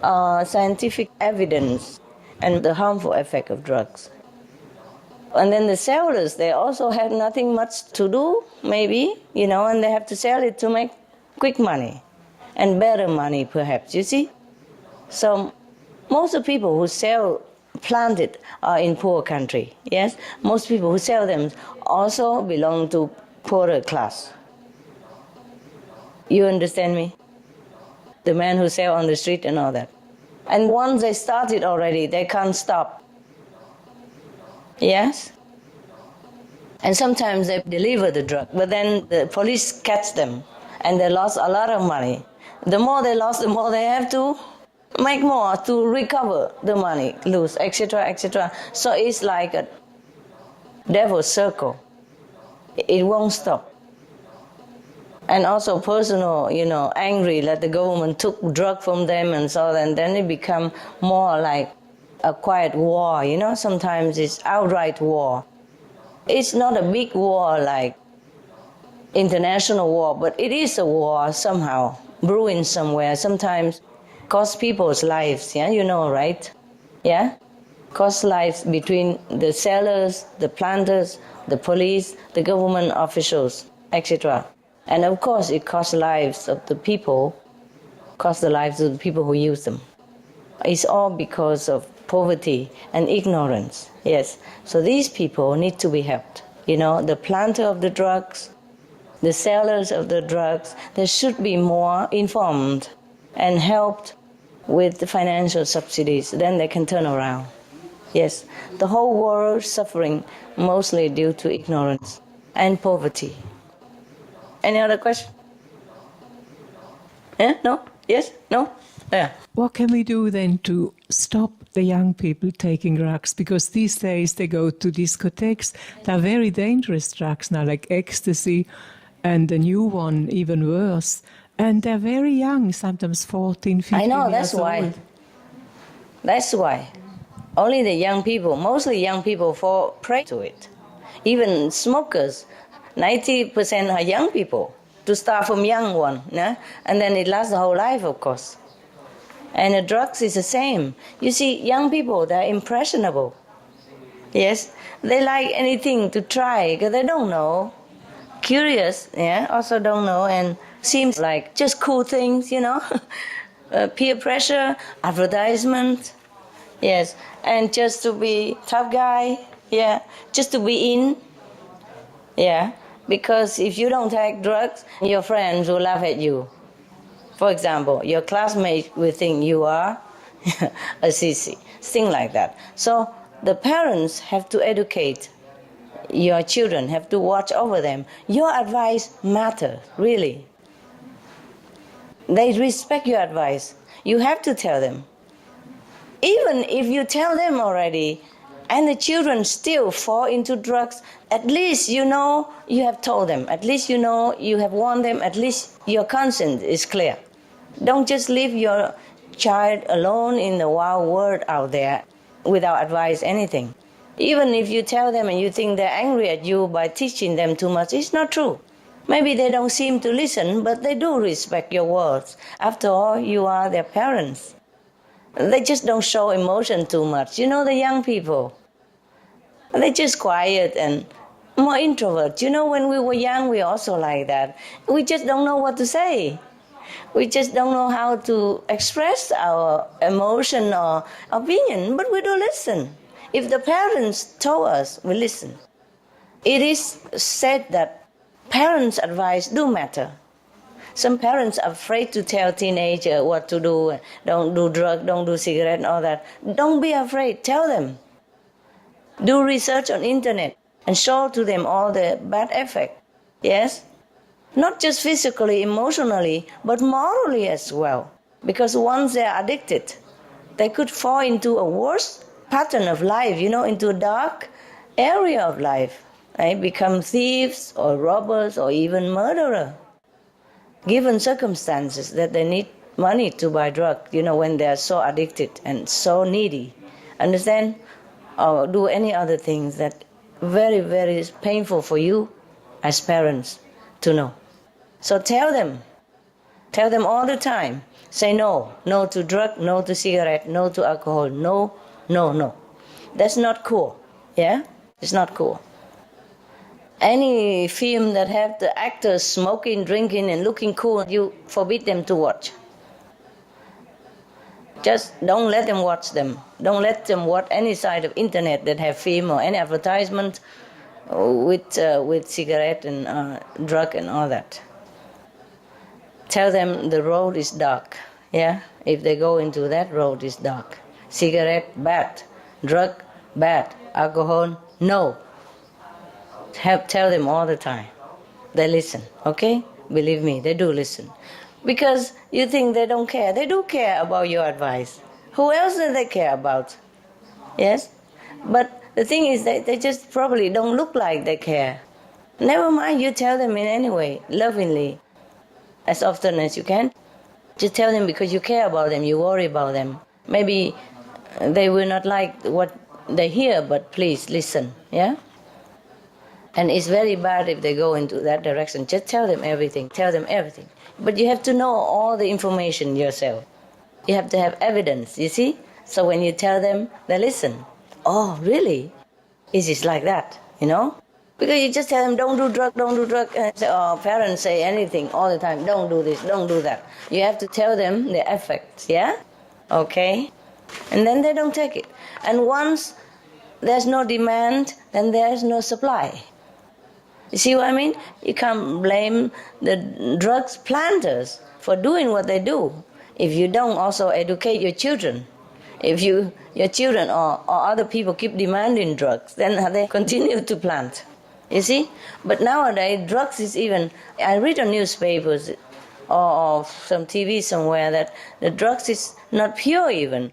scientific evidence and the harmful effect of drugs. And then the sellers, they also have nothing much to do, maybe, and they have to sell it to make quick money and better money, perhaps, you see? So most of the people who sell planted are in poor country, yes? Most people who sell them also belong to poorer class. You understand me? The men who sell on the street and all that. And once they started already, they can't stop. Yes? And sometimes they deliver the drug, but then the police catch them and they lost a lot of money. The more they lost, the more they have to make more to recover the money, lose, etc., etc. So it's like a devil's circle. It won't stop. And also personal, angry that the government took drug from them and so on, and then it become more like a quiet war, sometimes it's outright war. It's not a big war like international war, but it is a war somehow, brewing somewhere, sometimes cost people's lives, yeah, right? Yeah? Cost lives between the sellers, the planters, the police, the government officials, etc. And of course it costs lives of the people, costs the lives of the people who use them. It's all because of poverty and ignorance. Yes. So these people need to be helped. You know, the planter of the drugs, the sellers of the drugs, they should be more informed and helped with the financial subsidies. Then they can turn around. Yes. The whole world is suffering mostly due to ignorance and poverty. Any other question? Yeah? No? Yes? No? Yeah. What can we do then to stop the young people taking drugs? Because these days they go to discotheques. They're very dangerous drugs now, like ecstasy, and the new one even worse. And they're very young, sometimes 14, 15 I know, that's years why. old. That's why. Only the young people, mostly young people, fall prey to it. Even smokers, 90% are young people. To start from young one, yeah? And then it lasts the whole life, of course. And the drugs is the same. You see, young people, they're impressionable. Yes, they like anything to try because they don't know. Curious, yeah, also don't know, and seems like just cool things, you know. Peer pressure, advertisement, yes, and just to be tough guy, yeah, just to be in, yeah. Because if you don't take drugs, your friends will laugh at you. For example, your classmates will think you are a sissy, things like that. So the parents have to educate your children, have to watch over them. Your advice matters, really. They respect your advice. You have to tell them. Even if you tell them already, and the children still fall into drugs, at least you know you have told them. At least you know you have warned them. At least your conscience is clear. Don't just leave your child alone in the wild world out there without advice, anything. Even if you tell them and you think they're angry at you by teaching them too much, it's not true. Maybe they don't seem to listen, but they do respect your words. After all, you are their parents. They just don't show emotion too much. You know, the young people, they're just quiet and more introvert. You know, when we were young, we also like that. We just don't know what to say. We just don't know how to express our emotion or opinion, but we do listen. If the parents told us, we listen. It is said that parents' advice do matter. Some parents are afraid to tell teenagers what to do. Don't do drugs, don't do cigarette, and all that. Don't be afraid. Tell them. Do research on internet and show to them all the bad effect. Yes? Not just physically, emotionally, but morally as well. Because once they're addicted, they could fall into a worse pattern of life, you know, into a dark area of life. Right? Become thieves or robbers or even murderer. Given circumstances that they need money to buy drugs, you know, when they are so addicted and so needy. Understand? Or do any other things that very, very painful for you as parents to know. So tell them all the time. Say no to drug, no to cigarette, no to alcohol, no. That's not cool, yeah? It's not cool. Any film that have the actors smoking, drinking, and looking cool, you forbid them to watch. Just don't let them watch them. Don't let them watch any side of internet that have film or any advertisement with cigarette and drug and all that. Tell them the road is dark. Yeah, if they go into that road, is dark. Cigarette, bad. Drug, bad. Alcohol, no. Tell them all the time. They listen, okay? Believe me, they do listen. Because you think they don't care. They do care about your advice. Who else do they care about? Yes? But the thing is that they just probably don't look like they care. Never mind, you tell them in any way, lovingly, as often as you can. Just tell them because you care about them, you worry about them. Maybe they will not like what they hear, but please listen, yeah? And it's very bad if they go into that direction. Just tell them everything. But you have to know all the information yourself. You have to have evidence, you see? So when you tell them, they listen. Oh, really? Is it like that, you know? Because you just tell them, don't do drug. And parents say anything all the time. Don't do this, don't do that. You have to tell them the effects, yeah? Okay? And then they don't take it. And once there's no demand, then there's no supply. You see what I mean? You can't blame the drugs planters for doing what they do if you don't also educate your children. If your children or other people keep demanding drugs, then they continue to plant. You see? But nowadays, drugs is even... I read on newspapers or some TV somewhere that the drugs is not pure even.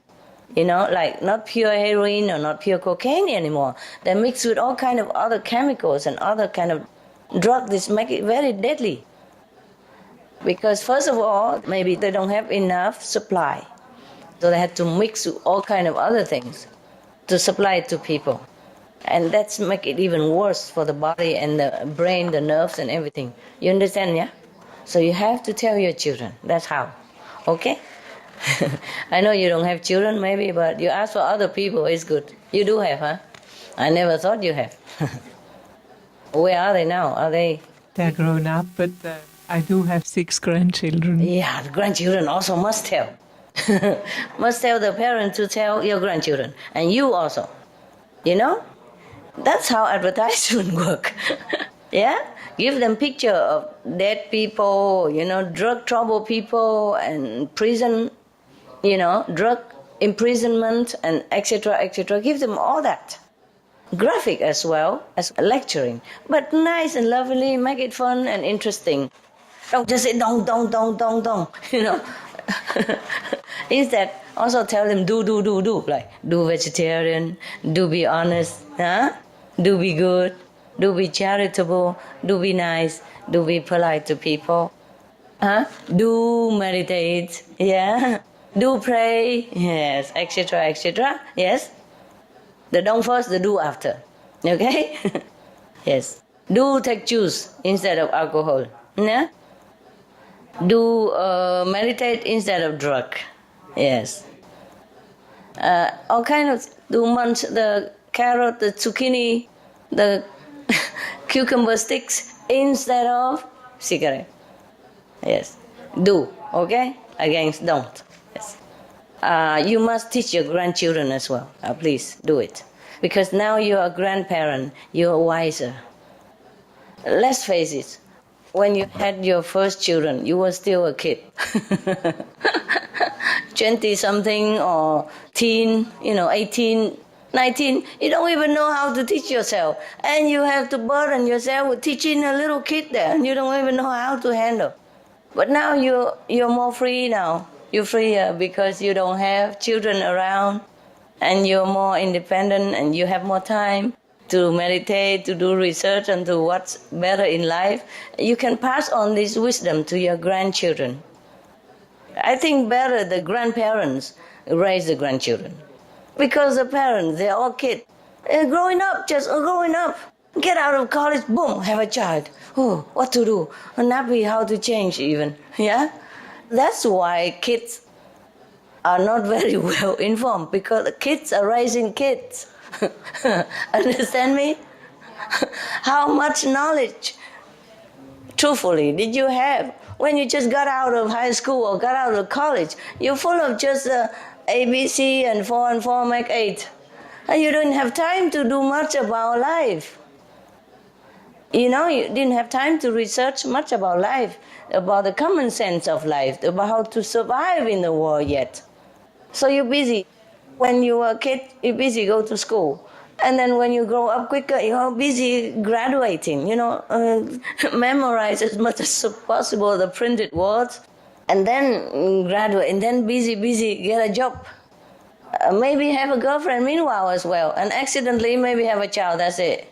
You know, like not pure heroin or not pure cocaine anymore. They're mixed with all kind of other chemicals and other kind of drugs that make it very deadly. Because first of all, maybe they don't have enough supply. So they had to mix with all kind of other things to supply it to people. And that's make it even worse for the body and the brain, the nerves and everything. You understand, yeah? So you have to tell your children. That's how. Okay? I know you don't have children maybe, but you ask for other people, it's good. You do have, huh? I never thought you have. Where are they now? Are they... They're grown up, but I do have 6 grandchildren. Yeah, the grandchildren also must tell. Must tell the parents to tell your grandchildren. And you also. You know? That's how advertisement work. Yeah? Give them picture of dead people, you know, drug trouble people and prison, you know, drug imprisonment and etc., etc. Give them all that. Graphic as well as lecturing. But nice and lovely, make it fun and interesting. Don't just say don't, you know. Instead, also tell them do. Like, do vegetarian, do be honest, huh? Do be good, do be charitable, do be nice, do be polite to people, huh? Do meditate, yeah? Do pray, yes, etc., etc., yes? The don't first, the do after, okay? Yes. Do take juice instead of alcohol, yeah? Do meditate instead of drug, yes. All kind of, do munch the carrot, the zucchini, the cucumber sticks instead of cigarette. Yes. Do, okay? Against don't. Yes. You must teach your grandchildren as well. Please do it. Because now you're a grandparent, you're wiser. Let's face it, when you had your first children, you were still a kid. 20-something or teen, 18, 19, you don't even know how to teach yourself. And you have to burden yourself with teaching a little kid there, and you don't even know how to handle. But now you're more free now. You're freer because you don't have children around, and you're more independent, and you have more time to meditate, to do research, and to what's better in life. You can pass on this wisdom to your grandchildren. I think better the grandparents raise the grandchildren. Because the parents, they're all kids. They're growing up, just growing up. Get out of college, boom, have a child. Oh, what to do? A nappy, how to change even. Yeah? That's why kids are not very well informed, because the kids are raising kids. Understand me? How much knowledge, truthfully, did you have when you just got out of high school or got out of college? You're full of just ABC and 4 and 4 make 8. And you didn't have time to do much about life. You didn't have time to research much about life, about the common sense of life, about how to survive in the world yet. So you're busy. When you were a kid, you're busy, go to school. And then when you grow up quicker, you're busy graduating, memorize as much as possible the printed words, and then graduate, and then busy, get a job. Maybe have a girlfriend meanwhile as well, and accidentally maybe have a child, that's it.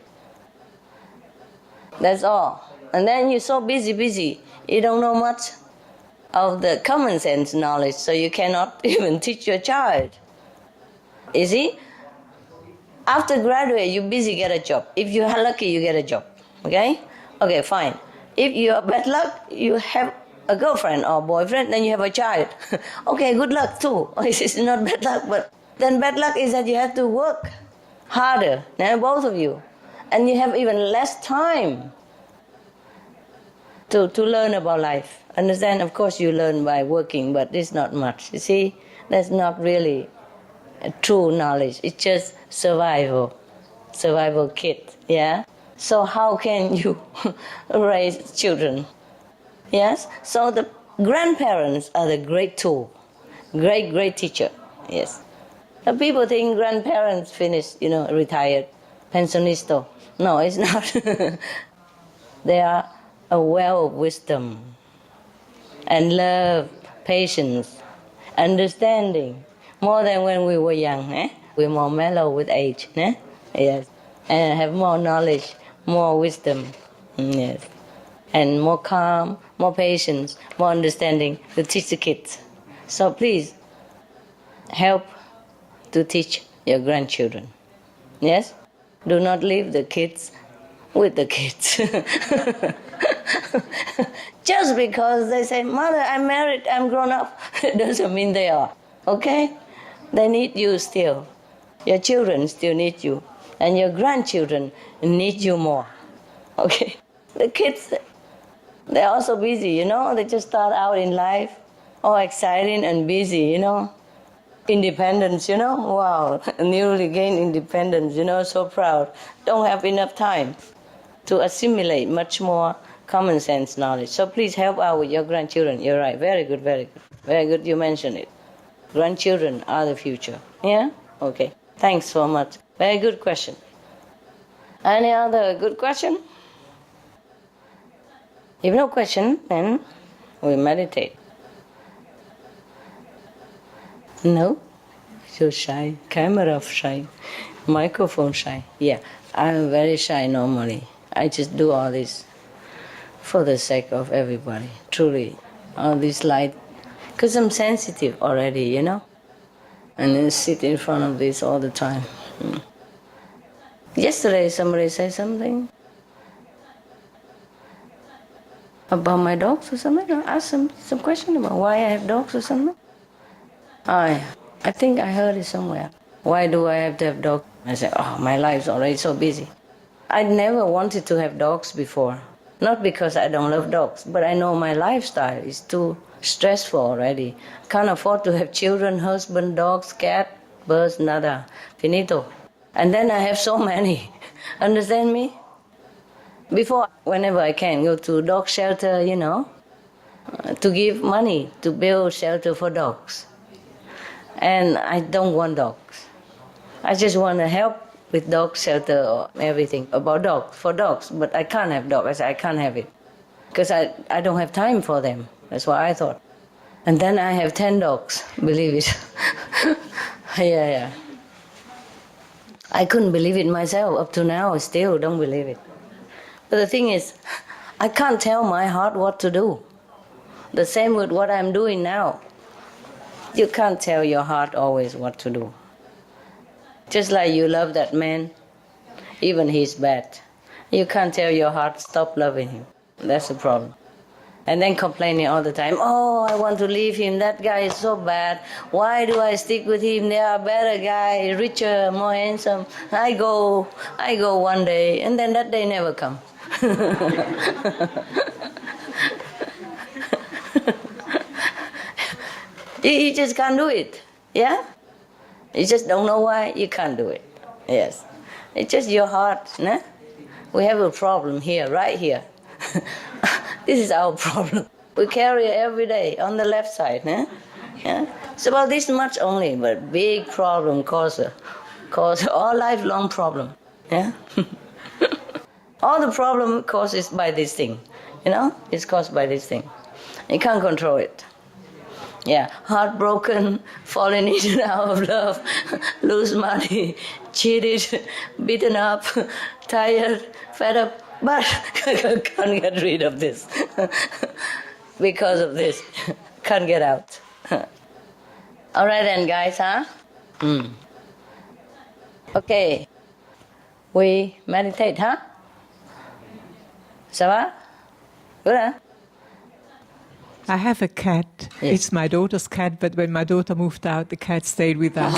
That's all. And then you're so busy, you don't know much of the common sense knowledge, so you cannot even teach your child. You see? After graduate, you're busy, get a job. If you're lucky, you get a job. Okay? Okay, fine. If you're bad luck, you have a girlfriend or boyfriend, then you have a child. Okay, good luck too. It's not bad luck, but then bad luck is that you have to work harder, both of you. And you have even less time to learn about life. Understand? Of course you learn by working, but it's not much. You see? That's not really true knowledge. It's just survival kit, yeah? So how can you raise children? Yes? So the grandparents are the great tool, great teacher, yes. People think grandparents finished, retired, pensionisto. No, it's not. They are a well of wisdom and love, patience, understanding, more than when we were young. We're more mellow with age. Yes. And have more knowledge, more wisdom. Yes. And more calm, more patience, more understanding to teach the kids. So please, help to teach your grandchildren. Yes? Do not leave the kids with the kids. Just because they say, Mother, I'm married, I'm grown up, it doesn't mean they are. Okay? They need you still. Your children still need you. And your grandchildren need you more. Okay? The kids, they're also busy, They just start out in life, all exciting and busy, Independence, Wow, newly gained independence, so proud. Don't have enough time to assimilate much more common sense knowledge. So please help out with your grandchildren. You're right. Very good, very good. Very good you mentioned it. Grandchildren are the future. Yeah? Okay. Thanks so much. Very good question. Any other good question? If no question, then we meditate. No? So shy. Camera shy. Microphone shy. Yeah, I'm very shy normally. I just do all this for the sake of everybody. Truly. All this light. Because I'm sensitive already, And I sit in front of this all the time. Yesterday somebody said something about my dogs or something. I asked some question about why I have dogs or something. I think I heard it somewhere. Why do I have to have dogs? I said, my life's already so busy. I never wanted to have dogs before. Not because I don't love dogs, but I know my lifestyle is too stressful already. Can't afford to have children, husband, dogs, cat, birds, nada. Finito. And then I have so many. Understand me? Before, whenever I can, go to dog shelter, to give money to build shelter for dogs. And I don't want dogs. I just want to help with dog shelter or everything about dogs, for dogs. But I can't have dogs. I said, I can't have it. Because I don't have time for them. That's what I thought. And then I have 10 dogs, believe it. Yeah. I couldn't believe it myself. Up to now, I still don't believe it. But the thing is, I can't tell my heart what to do. The same with what I'm doing now. You can't tell your heart always what to do. Just like you love that man, even he's bad. You can't tell your heart, stop loving him. That's the problem. And then complaining all the time, I want to leave him, that guy is so bad. Why do I stick with him? There are better guys, richer, more handsome. I go one day, and then that day never comes. You just can't do it, yeah? You just don't know why you can't do it, yes. It's just your heart, né? We have a problem here, right here. This is our problem. We carry it every day on the left side, né? Yeah? It's about this much only, but big problem cause all lifelong problem, yeah? All the problem causes by this thing, It's caused by this thing. You can't control it. Yeah, heartbroken, falling in and out of love, lose money, cheated, beaten up, tired, fed up, but can't get rid of this. Because of this, can't get out. All right then, guys, huh? Okay, we meditate, huh? Ça va? Good, huh? I have a cat. Yes. It's my daughter's cat, but when my daughter moved out, the cat stayed with us.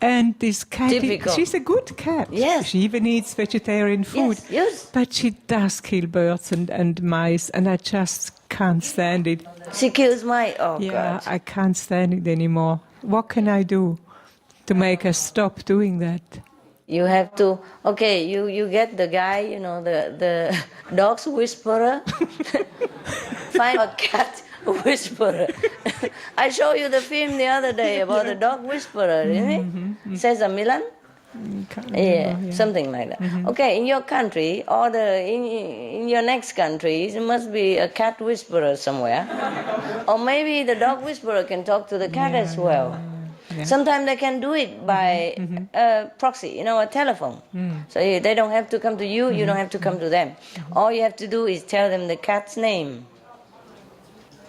And this cat, she's a good cat. Yes. She even eats vegetarian food. Yes. But she does kill birds and mice, and I just can't stand it. She kills my, God. I can't stand it anymore. What can I do? to make us stop doing that. You have to, okay, you get the guy, you know, the dog's whisperer. Find a cat whisperer. I showed you the film the other day about the dog whisperer, didn't it? Cesar Millan? Yeah, something like that. Okay, in your country or in your next country, there must be a cat whisperer somewhere. Or maybe the dog whisperer can talk to the cat as well. Yeah. Sometimes they can do it by proxy, you know, a telephone. So they don't have to come to you, you don't have to come to them. All you have to do is tell them the cat's name.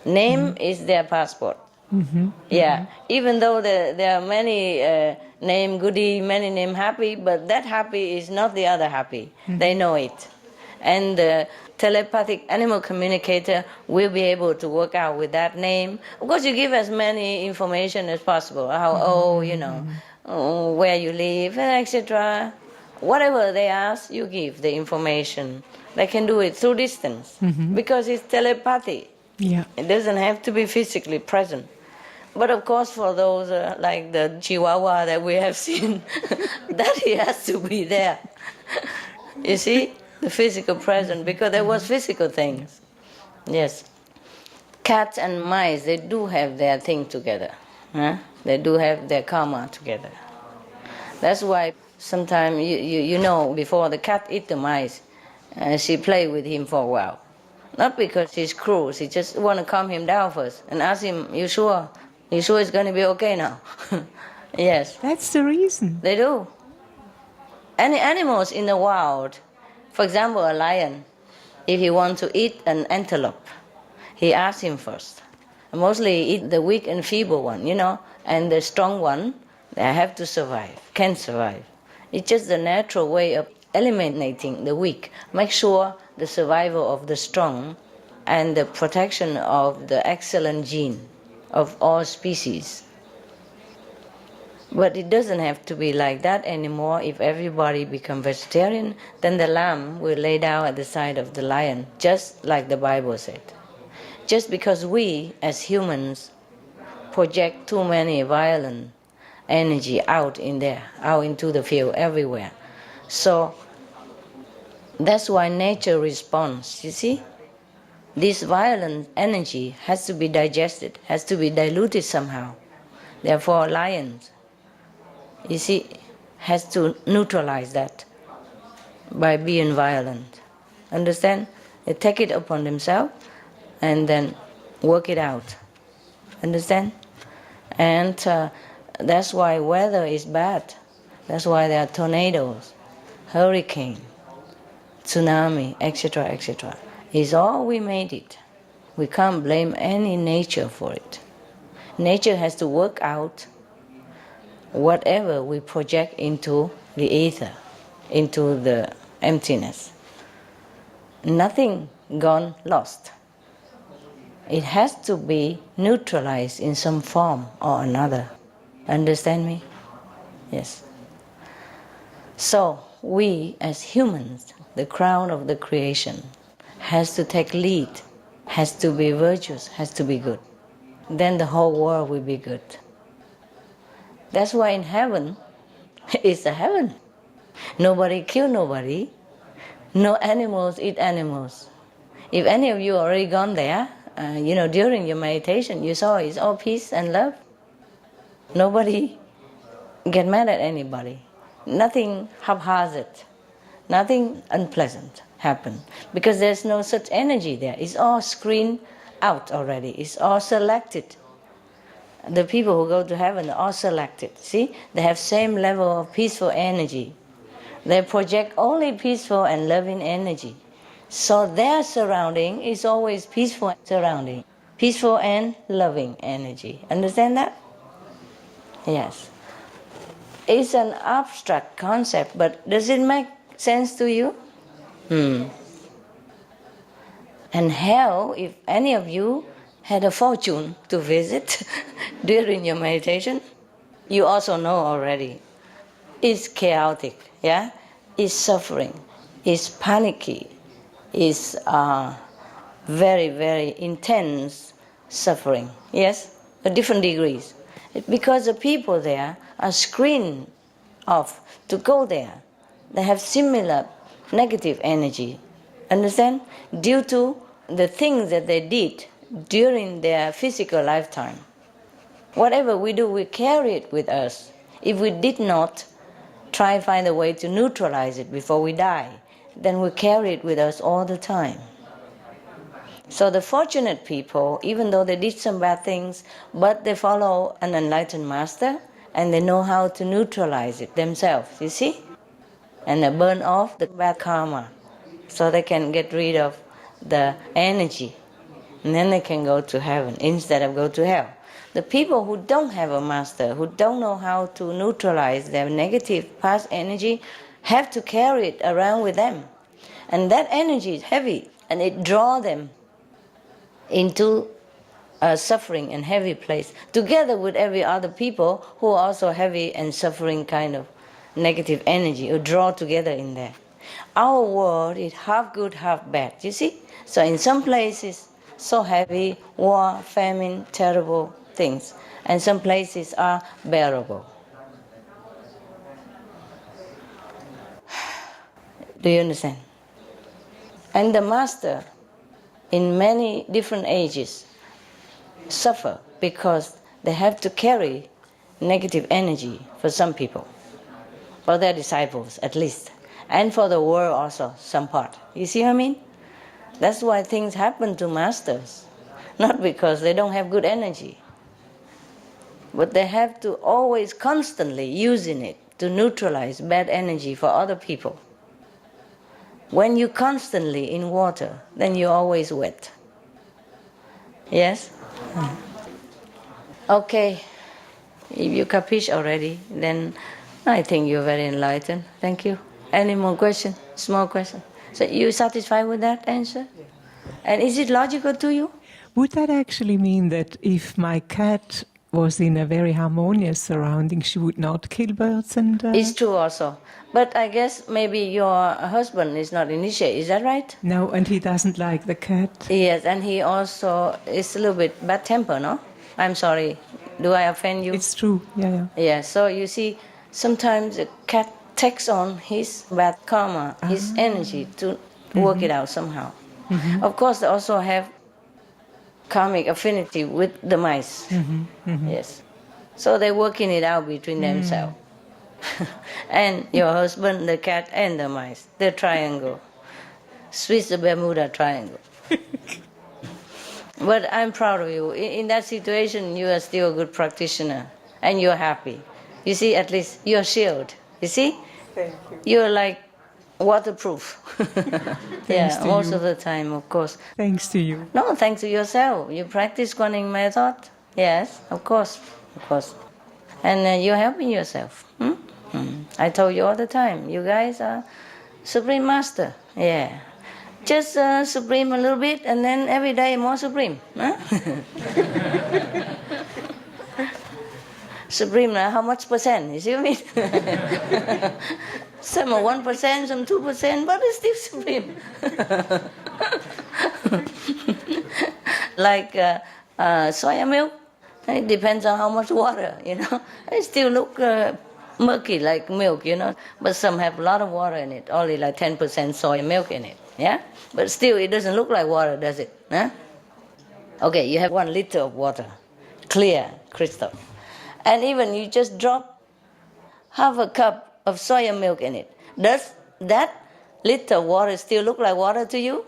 Name is their passport. Yeah, even though there are many name Goody, many name Happy, but that Happy is not the other Happy. They know it. And the telepathic animal communicator will be able to work out with that name. Of course, you give as many information as possible, how old, you know, where you live, etc. Whatever they ask, you give the information. They can do it through distance because it's telepathy. Yeah. It doesn't have to be physically present. But of course, for those like the Chihuahua that we have seen, that he has to be there. You see, the physical presence, because there was physical things. Yes. Cats and mice, they do have their thing together. Huh? They do have their karma together. That's why sometimes, you know, before the cat eat the mice, she play with him for a while. Not because she's cruel, she just want to calm him down first and ask him, you sure? You sure it's going to be okay now? Yes. That's the reason. They do. Any animals in the wild, for example, a lion, if he wants to eat an antelope, he asks him first. Mostly eat the weak and feeble one, you know, and the strong one, they have to survive, can survive. It's just the natural way of eliminating the weak. Make sure the survival of the strong and the protection of the excellent gene of all species. But it doesn't have to be like that anymore. If everybody become vegetarian, then the lamb will lay down at the side of the lion, just like the Bible said. Just because we, as humans, project too many violent energy out in there, out into the field, everywhere. So that's why nature responds, you see? This violent energy has to be digested, has to be diluted somehow. Therefore, lions, you see, has to neutralize that by being violent. Understand? They take it upon themselves and then work it out. Understand? And that's why weather is bad. That's why there are tornadoes, hurricane, tsunami, etc., etc. It's all we made it. We can't blame any nature for it. Nature has to work out whatever we project into the ether, into the emptiness. Nothing gone lost. It has to be neutralized in some form or another. Understand me? Yes. So we as humans, the crown of the creation, has to take lead, has to be virtuous, has to be good. Then the whole world will be good. That's why in heaven, it's a heaven. Nobody kill nobody. No animals eat animals. If any of you already gone there, during your meditation, you saw it's all peace and love. Nobody get mad at anybody. Nothing haphazard. Nothing unpleasant happen. Because there's no such energy there. It's all screened out already. It's all selected. The people who go to heaven are all selected. See? They have same level of peaceful energy. They project only peaceful and loving energy. So their surrounding is always peaceful surrounding. Peaceful and loving energy. Understand that? Yes. It's an abstract concept, but does it make sense to you? And hell, if any of you had a fortune to visit during your meditation, you also know already. It's chaotic, yeah? It's suffering, it's panicky, it's very, very intense suffering, yes? At different degrees. Because the people there are screened off to go there. They have similar negative energy, understand? Due to the things that they did during their physical lifetime. Whatever we do, we carry it with us. If we did not try to find a way to neutralize it before we die, then we carry it with us all the time. So the fortunate people, even though they did some bad things, but they follow an enlightened master and they know how to neutralize it themselves, you see? And they burn off the bad karma so they can get rid of the energy. And then they can go to heaven instead of go to hell. The people who don't have a master, who don't know how to neutralize their negative past energy, have to carry it around with them. And that energy is heavy, and it draws them into a suffering and heavy place, together with every other people who are also heavy and suffering kind of negative energy, who draw together in there. Our world is half good, half bad, you see? So in some places, so heavy, war, famine, terrible things, and some places are bearable. Do you understand? And the master, in many different ages, suffer because they have to carry negative energy for some people, for their disciples at least, and for the world also, some part. You see what I mean? That's why things happen to masters, not because they don't have good energy, but they have to always constantly using it to neutralize bad energy for other people. When you're constantly in water, then you're always wet. Yes? Okay. If you capiche already, then I think you're very enlightened. Thank you. Any more questions? Small question. So you satisfied with that answer? And is it logical to you? Would that actually mean that if my cat was in a very harmonious surrounding, she would not kill birds and... It's true also. But I guess maybe your husband is not initiated, is that right? No, and he doesn't like the cat. Yes, and he also is a little bit bad temper, no? I'm sorry. Do I offend you? It's true, yeah. Yeah, so you see, sometimes a cat takes on his bad karma, his energy to work it out somehow. Mm-hmm. Of course, they also have karmic affinity with the mice. Mm-hmm. Mm-hmm. Yes. So they're working it out between themselves. And your husband, the cat, and the mice, the triangle. Swiss Bermuda Triangle. But I'm proud of you. In that situation, you are still a good practitioner, and you're happy. You see, at least you're shielded. You see? Thank you. You're like waterproof. Thanks to most you. of the time, of course. Thanks to you. No, thanks to yourself. You practice Guanyin method. Yes, of course. And you're helping yourself. I told you all the time, you guys are Supreme Master. Yeah. Just Supreme a little bit, and then every day more Supreme. Huh? Supreme, how much percent? You see what I mean? Some are 1%, some 2%, but it's still Supreme. Like soya milk, it depends on how much water, It still look murky like milk, But some have a lot of water in it, only like 10% soy milk in it, yeah? But still, it doesn't look like water, does it? Huh? Okay, you have 1 liter of water, clear crystal. And even you just drop half a cup of soya milk in it. Does that liter of water still look like water to you?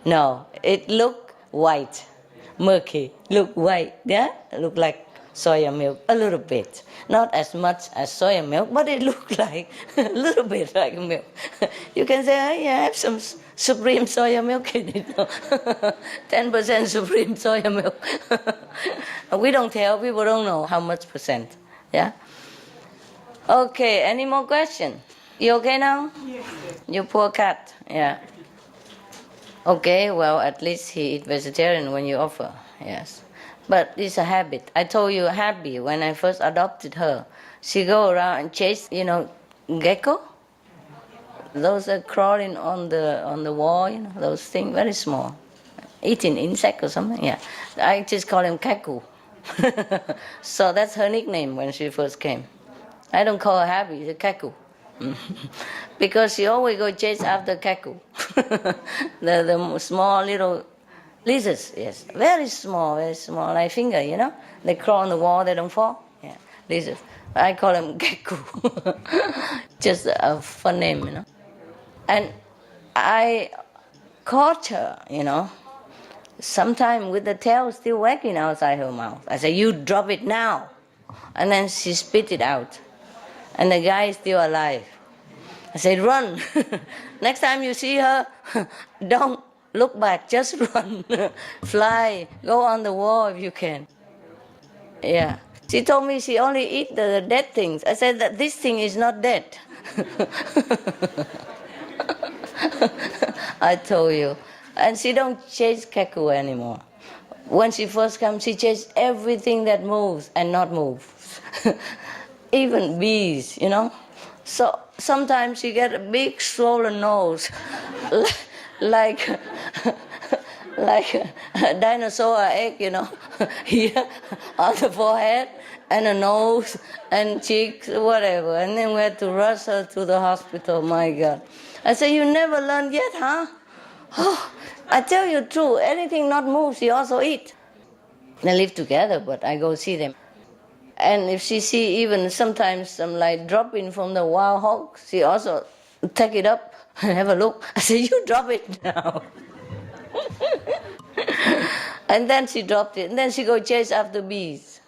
No, it look white, murky, look white, yeah? Look like soya milk a little bit. Not as much as soya milk, but it looks like a little bit like milk. You can say, I have some Supreme soya milk in it. 10% Supreme soya milk. We don't tell, people don't know how much percent. Yeah? Okay, any more questions? You okay now? Yes. You poor cat. Yeah. Okay, well, at least he eats vegetarian when you offer. Yes. But it's a habit. I told you, Happy, when I first adopted her, she go around and chase, gecko. Those are crawling on the wall, those things, very small. Eating insect or something, yeah. I just call them kaku. So that's her nickname when she first came. I don't call her Happy, it's a Kaku. Because she always go chase after Kaku. the small little lizards, yes. Very small, like finger, you know. They crawl on the wall, they don't fall. Yeah, lizards. I call them Kaku. Just a fun name, you know. And I caught her, you know, sometime with the tail still wagging outside her mouth. I said, you drop it now. And then she spit it out. And the guy is still alive. I said, run. Next time you see her, don't look back, just run. Fly, go on the wall if you can. Yeah. She told me she only eat the dead things. I said that this thing is not dead. I told you. And she don't chase Kaku anymore. When she first comes, she chases everything that moves and not moves. Even bees, you know. So sometimes she get a big swollen nose, like a dinosaur egg, you know, here on the forehead and a nose and cheeks, whatever. And then we had to rush her to the hospital. My God. I said, you never learned yet, huh? Oh, I tell you true, anything not moved, she also eat. They live together, but I go see them. And if she see even sometimes some like dropping from the wild hog, she also take it up and have a look. I say, you drop it now. And then she dropped it. And then she go chase after bees.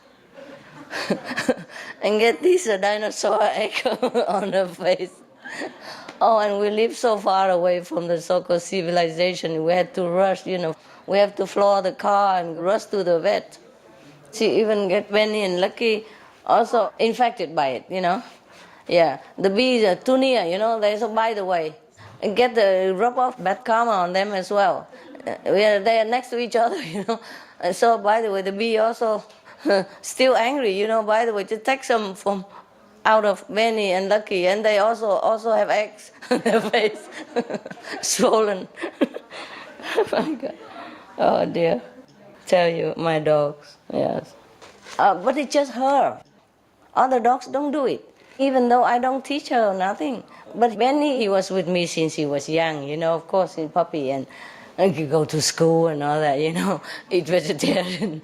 And get this dinosaur egg on her face. Oh, and we live so far away from the so-called civilization. We had to rush, you know. We have to floor the car and rush to the vet. She even get Benny and Lucky also infected by it, you know. Yeah, the bees are too near, you know. So by the way, and get the rub off bad karma on them as well. They are next to each other, you know. And so by the way, the bee also still angry, you know. By the way, to take some from out of Benny and Lucky, and they also have eggs on their face, swollen. My God. Oh dear. Tell you, my dogs, yes. But it's just her. Other dogs don't do it, even though I don't teach her nothing. But Benny, he was with me since he was young, you know, of course, in puppy, and he go to school and all that, you know, eat vegetarian.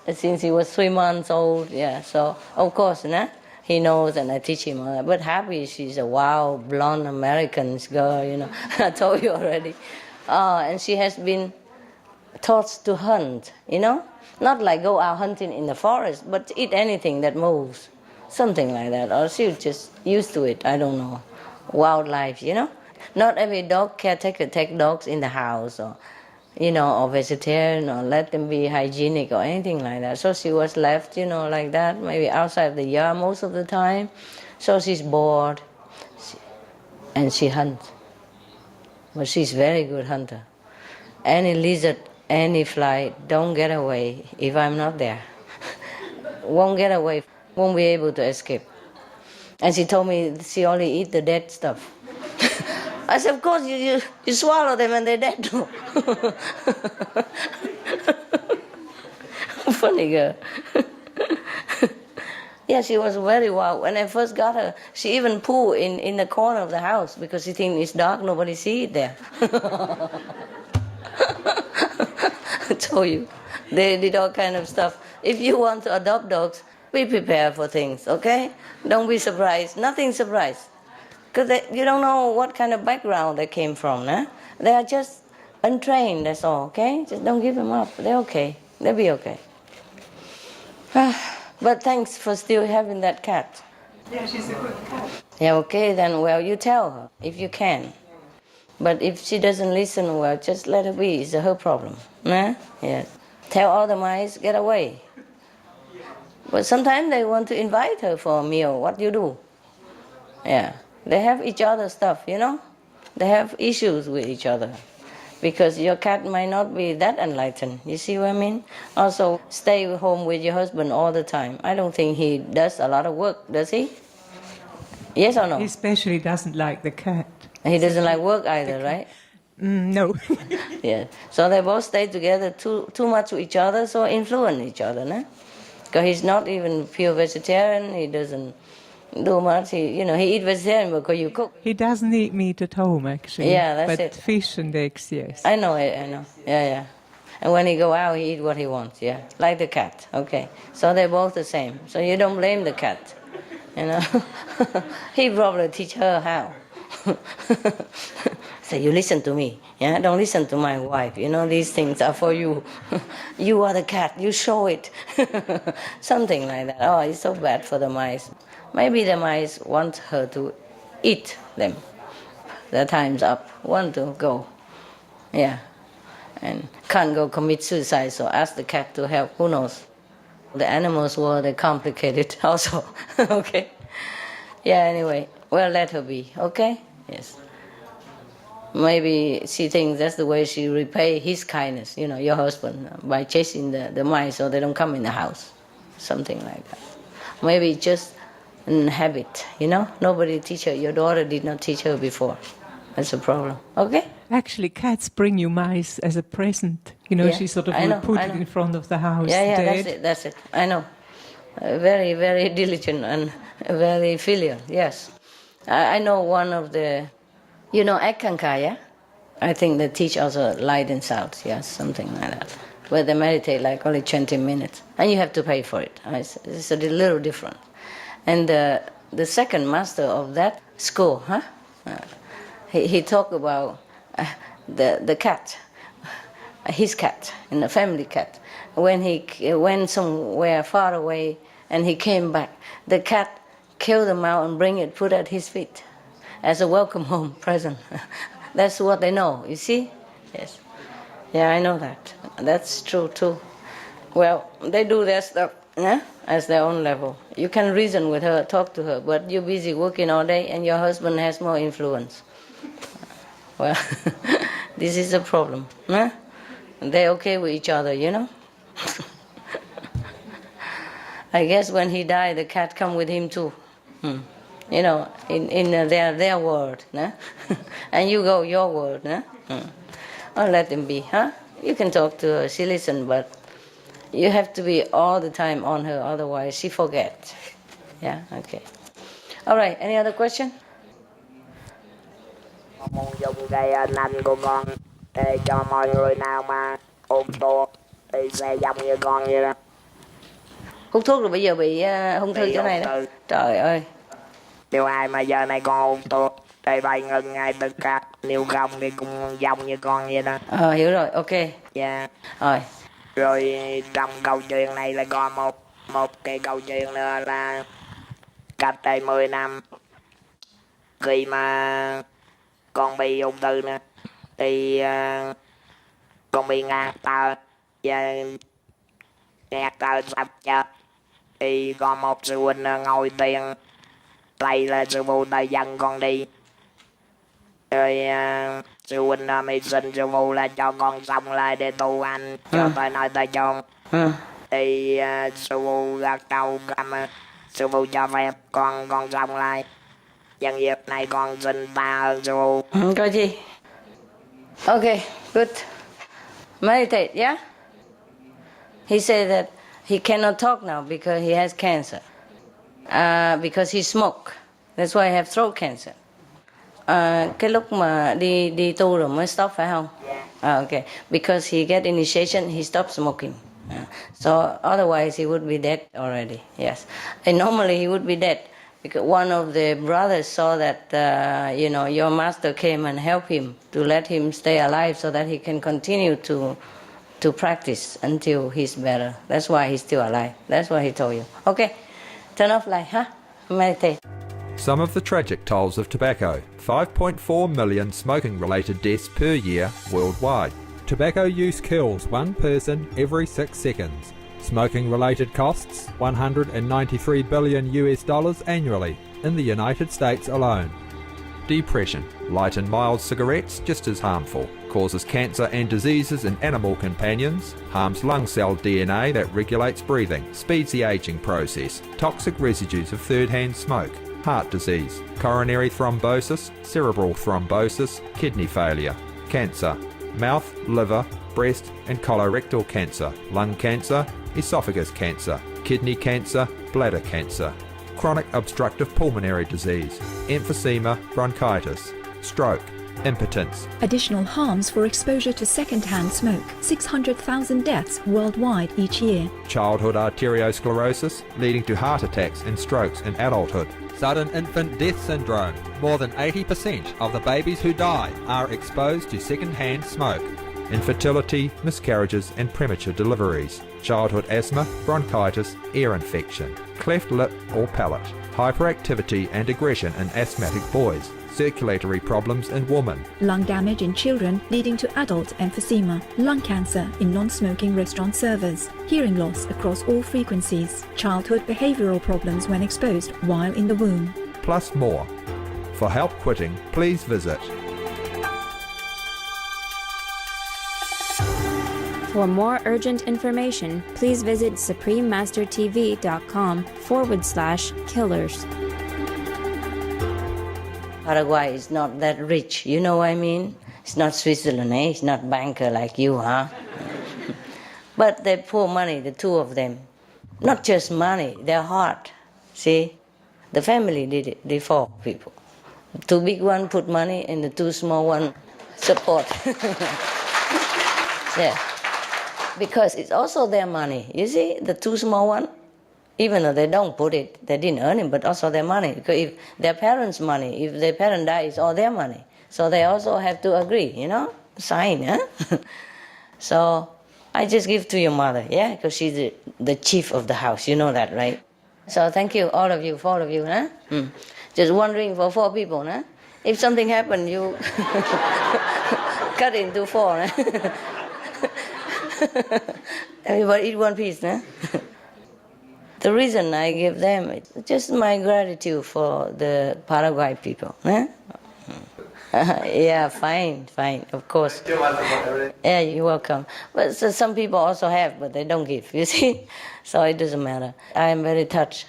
Since he was 3 months old, yeah, so of course, nah, he knows and I teach him all that. But Happy, she's a wild, blonde American girl, you know, I told you already. And she has been taught to hunt, you know, not like go out hunting in the forest, but eat anything that moves, something like that. Or she's just used to it, I don't know. Wildlife, you know. Not every dog caretaker take dogs in the house, or, you know, or vegetarian, or let them be hygienic or anything like that. So she was left, you know, like that, maybe outside the yard most of the time. So she's bored, and she hunts. But she's very good hunter. Any lizard, any fly, don't get away if I'm not there. Won't get away, won't be able to escape. And she told me she only eat the dead stuff. I said, of course, you swallow them and they're dead too. Funny girl. Yeah, she was very wild. When I first got her, she even poo in the corner of the house because she thinks it's dark, nobody see it there. I told you, they did all kind of stuff. If you want to adopt dogs, be prepared for things, okay? Don't be surprised. Nothing surprised. Because you don't know what kind of background they came from, nah? They are just untrained, that's all, okay? Just don't give them up. They're okay. They'll be okay. But thanks for still having that cat. Yeah, she's a good cat. Yeah, okay, then, well, you tell her, if you can. But if she doesn't listen, well, just let her be. It's her problem. Nah? Yes. Tell all the mice, get away. But sometimes they want to invite her for a meal. What do you do? Yeah. They have each other's stuff, you know? They have issues with each other. Because your cat might not be that enlightened. You see what I mean? Also, stay home with your husband all the time. I don't think he does a lot of work, does he? Yes or no? He especially doesn't like the cat. He doesn't like work either, right? No. Yeah. So they both stay together too much with each other, so influence each other, no? Because he's not even pure vegetarian. He doesn't do much. He eat vegetarian because you cook. He doesn't eat meat at home, actually. Yeah, that's but it. Fish and eggs, yes. I know. Yeah. And when he go out, he eat what he wants, yeah. Like the cat, okay. So they're both the same. So you don't blame the cat, He probably teach her how. So you listen to me, yeah? Don't listen to my wife. These things are for you. You are the cat, you show it. Something like that. Oh, it's so bad for the mice. Maybe the mice want her to eat them. Their time's up, want to go. Yeah. And can't go commit suicide, so ask the cat to help. Who knows? The animals world, they're complicated also. Okay? Yeah, anyway. Well, let her be, okay? Yes. Maybe she thinks that's the way she repay his kindness, your husband, by chasing the mice so they don't come in the house. Something like that. Maybe just a habit, Nobody teach her. Your daughter did not teach her before. That's a problem. Okay? Actually, cats bring you mice as a present. Yeah, she sort of I will put I it know. in front of the house. Yeah, dead. that's it. I know. Very, very diligent and very filial, yes. I know one of the, Ekkanka, yeah? I think they teach also light and sound, yes, something like that. Where they meditate like only 20 minutes. And you have to pay for it. It's a little different. And the second master of that school, he talked about the cat, his cat, and the family cat. When he went somewhere far away and he came back, the cat killed him out and bring it, put at his feet as a welcome home present. That's what they know, you see? Yes. Yeah, I know that. That's true too. Well, they do their stuff as their own level. You can reason with her, talk to her, but you're busy working all day and your husband has more influence. Well, this is a problem. They're okay with each other, I guess when he died, the cat come with him too. In their world. And you go your world. I'll let them be, You can talk to her, she listen, but you have to be all the time on her, otherwise she forget. Yeah, okay. All right, any other question? Muốn dùng cây nanh của con để cho mọi người nào mà ôm thuốc thì sẽ giống như con vậy đó. Hút thuốc rồi bây giờ bị ung thư chỗ này đó. Trời ơi. Nếu ai mà giờ này con ôm thuốc thì phải ngừng ngay tất cả. Nếu không thì cũng giống như con vậy đó. Hiểu rồi, ok. Dạ. Rồi. Rồi trong câu chuyện này là có một cái câu chuyện nữa là cách đây 10 năm khi mà con bị ung thư nữa thì con bị ngạt thở và ngạt thở sắp chết thì có một sư huynh ngồi tiền đây là sư phụ ta dẫn con đi rồi sư huynh mới xin sư phụ là cho con xong lại để tu hành cho tới nơi tới chốn thì sư phụ gật đầu cảm ơn sư phụ cho phép con xong lại. Nhân dịp này con xin tạ ơn sư phụ. Có gì? Okay, good. Meditate, yeah? He said that he cannot talk now because he has cancer. Because he smoked. That's why he have throat cancer. Cái lúc mà đi tu rồi mới stop phải không? Yeah. Okay. Because he get initiation, he stopped smoking. So otherwise he would be dead already. Yes. And normally he would be dead. Because one of the brothers saw that, your master came and helped him to let him stay alive so that he can continue to practice until he's better. That's why he's still alive. That's what he told you. Okay, turn off light, Meditate. Some of the tragic tolls of tobacco. 5.4 million smoking-related deaths per year worldwide. Tobacco use kills one person every 6 seconds. Smoking-related costs $193 billion annually in the United States alone. Depression. Light and mild cigarettes just as harmful. Causes cancer and diseases in animal companions. Harms lung cell DNA that regulates breathing. Speeds the aging process. Toxic residues of third-hand smoke. Heart disease. Coronary thrombosis. Cerebral thrombosis. Kidney failure. cancer, mouth, liver, breast and colorectal cancer, lung cancer, esophagus cancer, kidney cancer, bladder cancer, chronic obstructive pulmonary disease, emphysema, bronchitis, stroke, impotence. Additional harms for exposure to second-hand smoke. 600,000 deaths worldwide each year. Childhood arteriosclerosis, leading to heart attacks and strokes in adulthood. Sudden infant death syndrome. More than 80% of the babies who die are exposed to second-hand smoke. Infertility, miscarriages and premature deliveries. Childhood asthma, bronchitis, ear infection. Cleft lip or palate. Hyperactivity and aggression in asthmatic boys. Circulatory problems in women. Lung damage in children leading to adult emphysema. Lung cancer in non-smoking restaurant servers. Hearing loss across all frequencies. Childhood behavioral problems when exposed while in the womb. Plus more. For help quitting, please visit For more urgent information, please visit suprememastertv.com/killers. Paraguay is not that rich, you know what I mean? It's not Switzerland, eh? It's not banker like you, huh? But they pour money, the two of them. Not just money, their heart. See? The family did it, the four people. The two big one put money and the two small one support. Yeah. Because it's also their money. You see, the two small one, even though they don't put it, they didn't earn it, but also their money. Because if their parents' money, if their parent dies, it's all their money. So they also have to agree, you know, sign, huh? So I just give to your mother, yeah, because she's the chief of the house, you know that, right? So thank you, all of you, four of you, huh? Just wondering for four people, huh? If something happened, you cut into four, huh? Everybody eat one piece, huh? The reason I give them is just my gratitude for the Paraguay people. Huh? Yeah, fine, of course. Yeah, you're welcome. But so some people also have, but they don't give, you see? So it doesn't matter. I am very touched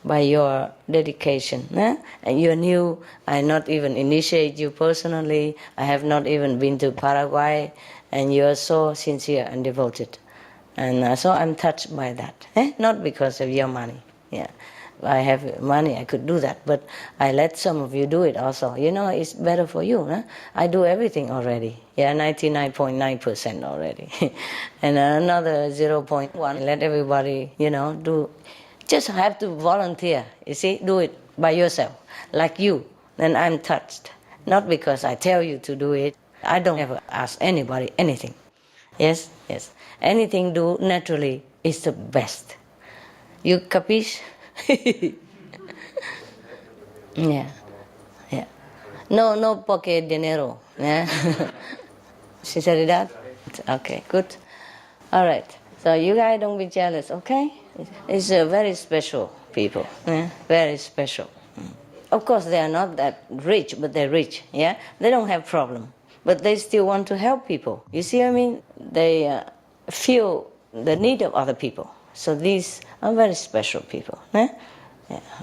by your dedication. Huh? And you're new. I not even initiate you personally. I have not even been to Paraguay. And you're so sincere and devoted. And so I'm touched by that. Not because of your money. Yeah, I have money, I could do that. But I let some of you do it also. You know, it's better for you. Huh? I do everything already. Yeah, 99.9% already. And another 0.1, let everybody, you know, do. Just have to volunteer, you see, do it by yourself, like you. Then I'm touched. Not because I tell you to do it. I don't ever ask anybody anything. Yes. Anything do naturally is the best. You capiche? Yeah. No poke dinero. Yeah. Sinceridad? Okay, good. All right. So you guys don't be jealous, okay? It's very special people. Yeah? Very special. Of course, they are not that rich, but they're rich. Yeah. They don't have problem. But they still want to help people. You see what I mean? They feel the need of other people. So these are very special people. Yeah,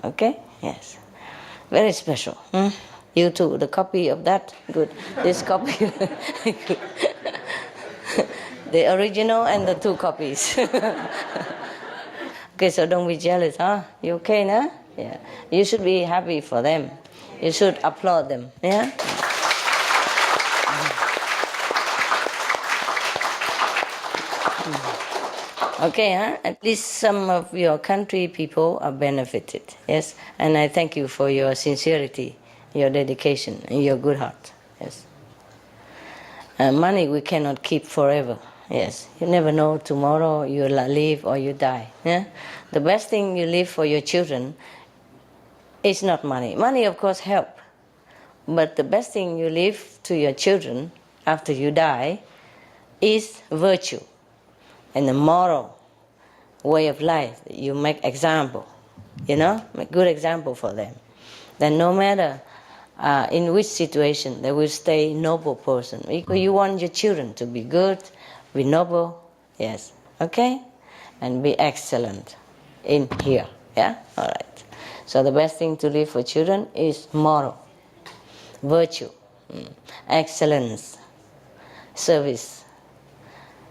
okay? Yes. Very special. You too, the copy of that, good. This copy, good. The original and the two copies. Okay, so don't be jealous, huh? You okay, nah? Yeah. You should be happy for them. You should applaud them, yeah? Okay, huh? At least some of your country people are benefited, yes? And I thank you for your sincerity, your dedication, and your good heart, yes? Money we cannot keep forever, yes? You never know, tomorrow you live or you die, yeah? The best thing you leave for your children is not money. Money, of course, help. But the best thing you leave to your children after you die is virtue. And the moral way of life, you make example, you know, make good example for them. Then no matter in which situation, they will stay noble person. Because you want your children to be good, be noble, yes, okay? And be excellent in here, yeah? All right. So the best thing to leave for children is moral, virtue, excellence, service,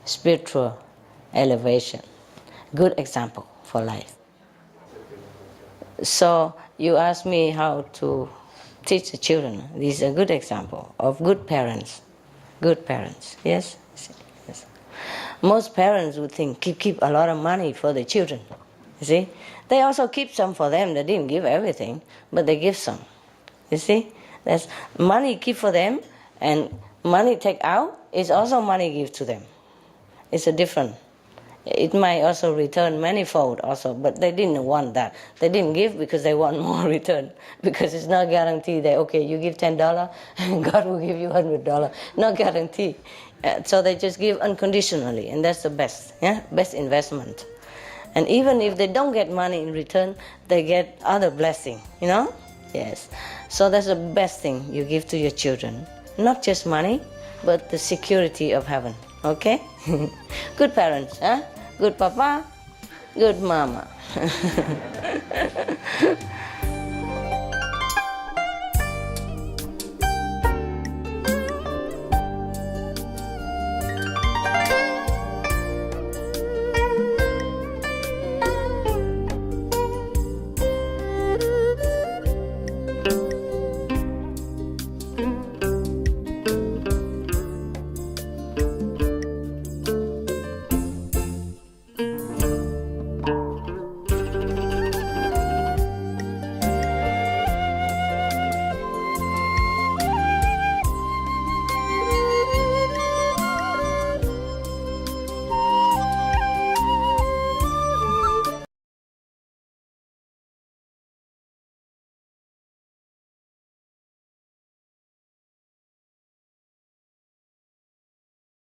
spiritual elevation. Good example for life. So you ask me how to teach the children. This is a good example of good parents. Good parents, yes? Yes. Most parents would think, keep a lot of money for the children. You see? They also keep some for them. They didn't give everything, but they give some. You see? That's money keep for them, and money take out is also money give to them. It's a different. It might also return manifold also, but they didn't want that. They didn't give because they want more return, because it's not guaranteed that, okay, you give $10 and God will give you $100. Not guaranteed. So they just give unconditionally, and that's the best, best investment. And even if they don't get money in return, they get other blessing, Yes. So that's the best thing you give to your children. Not just money, but the security of heaven, okay? Good parents, Good papa, good mama.